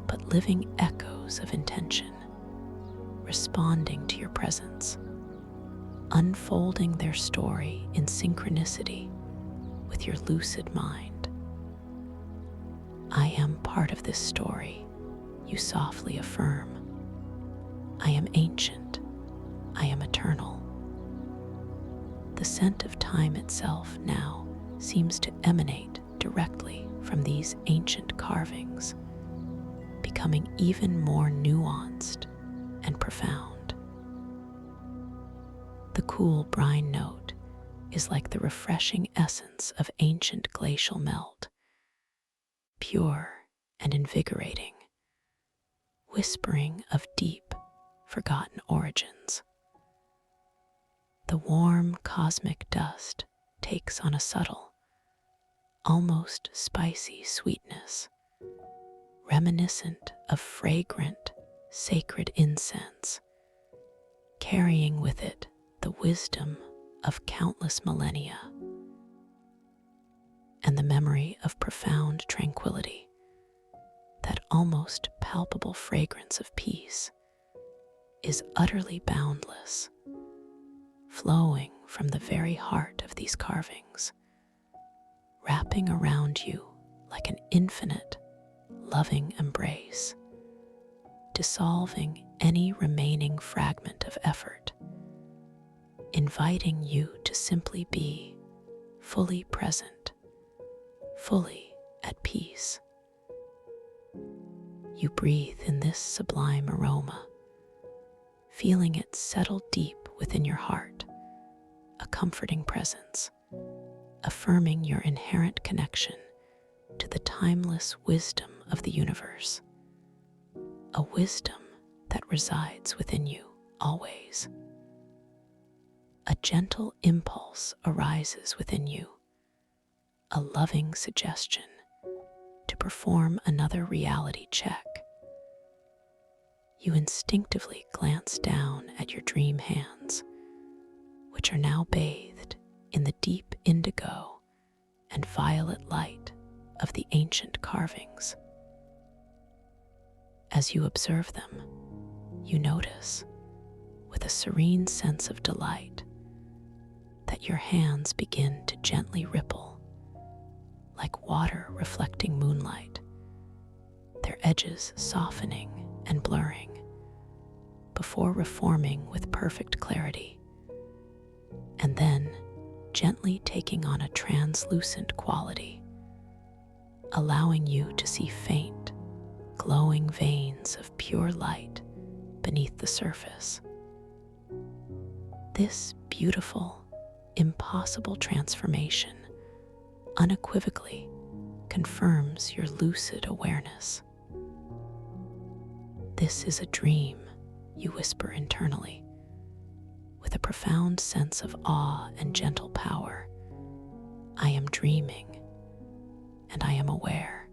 A: but living echoes of intention, responding to your presence, unfolding their story in synchronicity with your lucid mind. "I am part of this story," you softly affirm. "I am ancient. I am eternal." The scent of time itself now seems to emanate directly from these ancient carvings, becoming even more nuanced and profound. The cool brine note is like the refreshing essence of ancient glacial melt, pure and invigorating, whispering of deep, forgotten origins. The warm cosmic dust takes on a subtle, almost spicy sweetness, reminiscent of fragrant, sacred incense, carrying with it the wisdom of countless millennia and the memory of profound tranquility. That almost palpable fragrance of peace is utterly boundless, flowing from the very heart of these carvings, wrapping around you like an infinite, loving embrace, dissolving any remaining fragment of effort, inviting you to simply be fully present, fully at peace. You breathe in this sublime aroma, feeling it settle deep within your heart, a comforting presence, affirming your inherent connection to the timeless wisdom of the universe, a wisdom that resides within you always. A gentle impulse arises within you, a loving suggestion to perform another reality check. You instinctively glance down at your dream hands, which are now bathed in the deep indigo and violet light of the ancient carvings. As you observe them, you notice, with a serene sense of delight, that your hands begin to gently ripple, like water reflecting moonlight, their edges softening and blurring, before reforming with perfect clarity, and then gently taking on a translucent quality, allowing you to see faint, glowing veins of pure light beneath the surface. This beautiful, impossible transformation unequivocally confirms your lucid awareness. This is a dream, you whisper internally, with a profound sense of awe and gentle power. I am dreaming, and I am aware.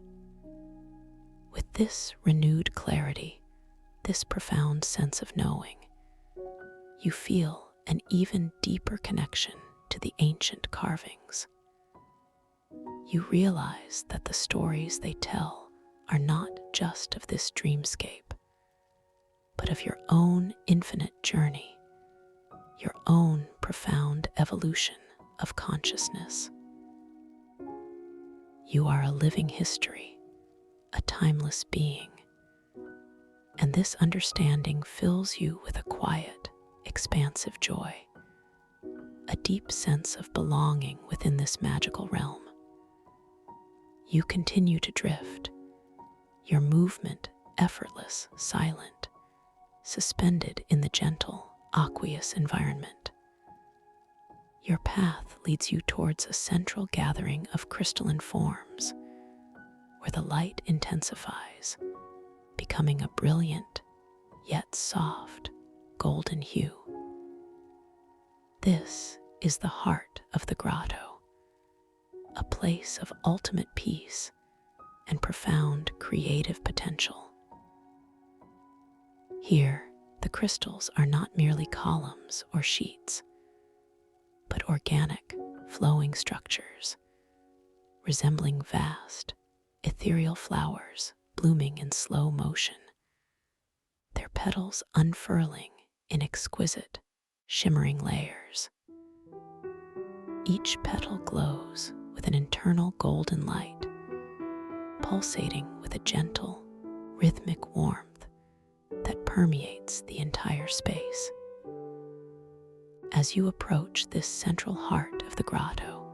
A: With this renewed clarity, this profound sense of knowing, you feel an even deeper connection to the ancient carvings. You realize that the stories they tell are not just of this dreamscape, but of your own infinite journey, your own profound evolution of consciousness. You are a living history, a timeless being, and this understanding fills you with a quiet, expansive joy, a deep sense of belonging within this magical realm. You continue to drift, your movement effortless, silent, suspended in the gentle, aqueous environment. Your path leads you towards a central gathering of crystalline forms, where the light intensifies, becoming a brilliant, yet soft, golden hue. This is the heart of the grotto, a place of ultimate peace and profound creative potential. Here, the crystals are not merely columns or sheets, but organic, flowing structures, resembling vast, ethereal flowers blooming in slow motion, their petals unfurling in exquisite, shimmering layers. Each petal glows with an internal golden light, pulsating with a gentle, rhythmic warmth that permeates the entire space. As you approach this central heart of the grotto,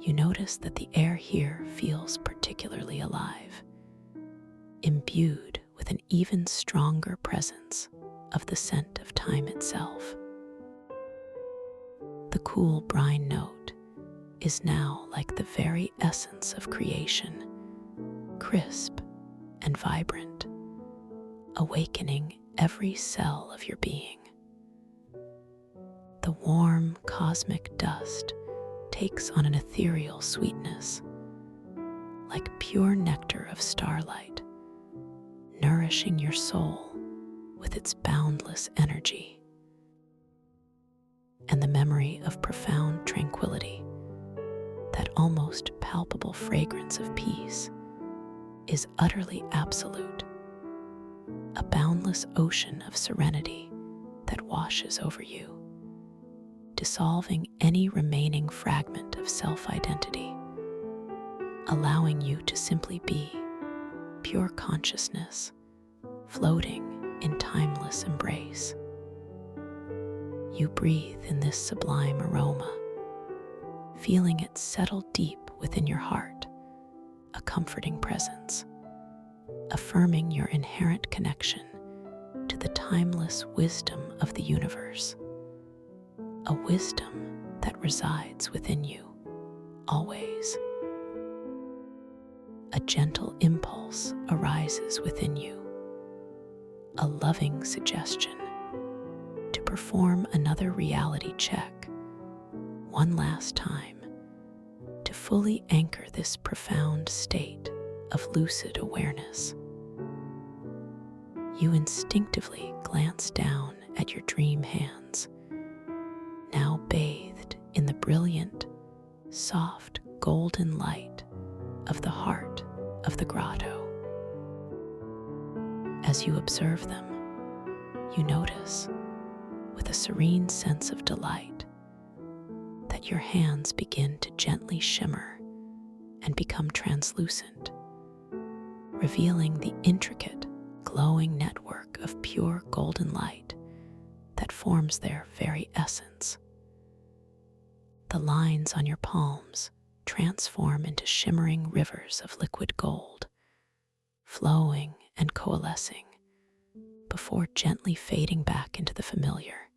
A: you notice that the air here feels particularly alive, imbued with an even stronger presence of the scent of time itself. The cool brine note is now like the very essence of creation, crisp and vibrant, awakening every cell of your being. The warm cosmic dust takes on an ethereal sweetness, like pure nectar of starlight, nourishing your soul with its boundless energy. And the memory of profound tranquility, that almost palpable fragrance of peace, is utterly absolute, a boundless ocean of serenity that washes over you, dissolving any remaining fragment of self-identity, allowing you to simply be pure consciousness, floating in timeless embrace. You breathe in this sublime aroma, feeling it settle deep within your heart, a comforting presence, affirming your inherent connection to the timeless wisdom of the universe, a wisdom that resides within you always. A gentle impulse arises within you, a loving suggestion to perform another reality check, one last time, to fully anchor this profound state of lucid awareness. You instinctively glance down at your dream hands, now bathed in the brilliant, soft, golden light of the heart of the grotto. As you observe them, you notice, with a serene sense of delight, that your hands begin to gently shimmer and become translucent, revealing the intricate, glowing network of pure golden light that forms their very essence. The lines on your palms transform into shimmering rivers of liquid gold, flowing and coalescing before gently fading back into the familiar,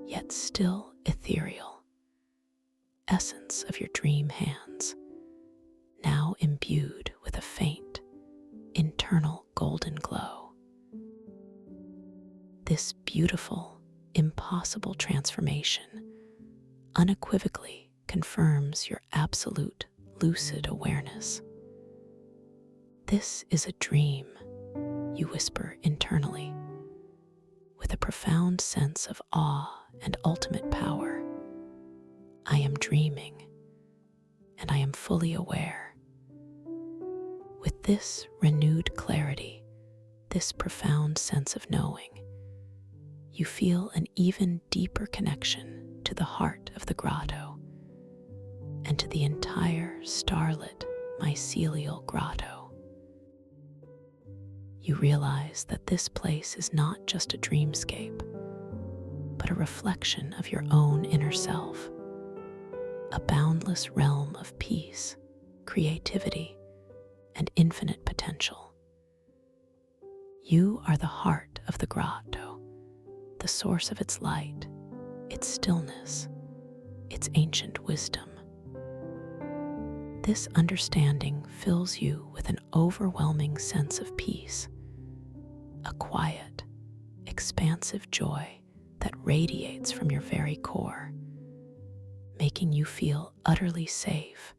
A: yet still ethereal, essence of your dream hands, now imbued with a faint, internal golden glow. This beautiful, impossible transformation unequivocally confirms your absolute lucid awareness. This is a dream, you whisper internally, with a profound sense of awe and ultimate power. I am dreaming, and I am fully aware. With this renewed clarity, this profound sense of knowing, you feel an even deeper connection to the heart of the grotto and to the entire starlit mycelial grotto. You realize that this place is not just a dreamscape, but a reflection of your own inner self, a boundless realm of peace, creativity, and infinite potential. You are the heart of the grotto, the source of its light, its stillness, its ancient wisdom. This understanding fills you with an overwhelming sense of peace, a quiet, expansive joy that radiates from your very core, making you feel utterly safe,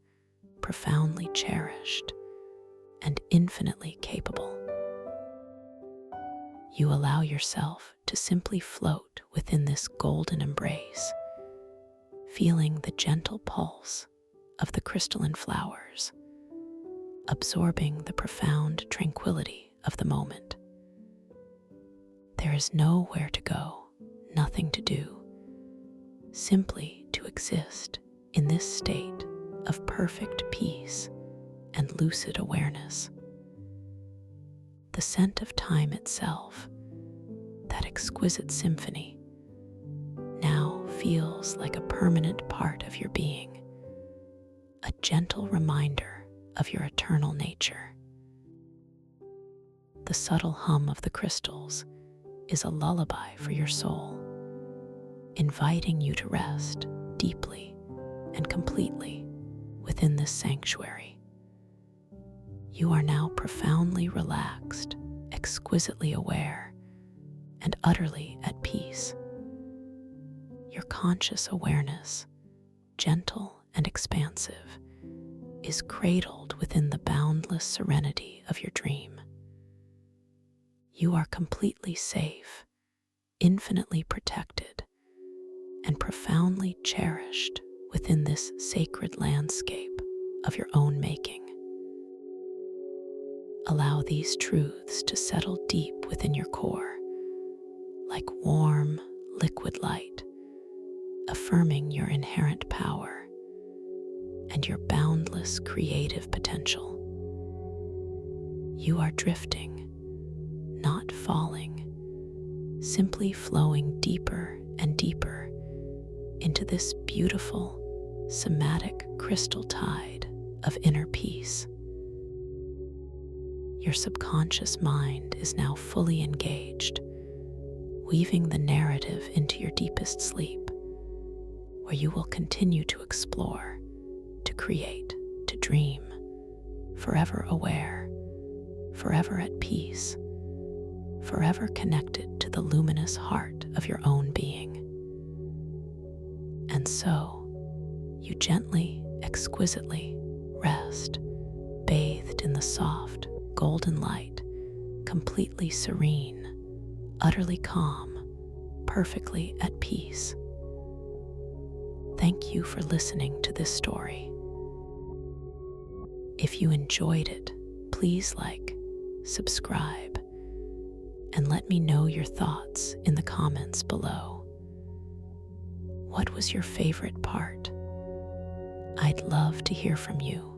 A: profoundly cherished, and infinitely capable. You allow yourself to simply float within this golden embrace, feeling the gentle pulse of the crystalline flowers, absorbing the profound tranquility of the moment. There is nowhere to go, nothing to do, simply to exist in this state of perfect peace and lucid awareness. The scent of time itself, that exquisite symphony, now feels like a permanent part of your being, a gentle reminder of your eternal nature. The subtle hum of the crystals is a lullaby for your soul, inviting you to rest deeply and completely within this sanctuary. You are now profoundly relaxed, exquisitely aware, and utterly at peace. Your conscious awareness, gentle and expansive, is cradled within the boundless serenity of your dream. You are completely safe, infinitely protected, and profoundly cherished within this sacred landscape of your own making. Allow these truths to settle deep within your core, like warm, liquid light, affirming your inherent power and your boundless creative potential. You are drifting, not falling, simply flowing deeper and deeper into this beautiful, somatic crystal tide of inner peace. Your subconscious mind is now fully engaged, weaving the narrative into your deepest sleep, where you will continue to explore, to create, to dream, forever aware, forever at peace, forever connected to the luminous heart of your own being. And so, you gently, exquisitely rest, bathed in the soft, golden light, completely serene, utterly calm, perfectly at peace. Thank you for listening to this story. If you enjoyed it, please like, subscribe, and let me know your thoughts in the comments below. What was your favorite part? I'd love to hear from you.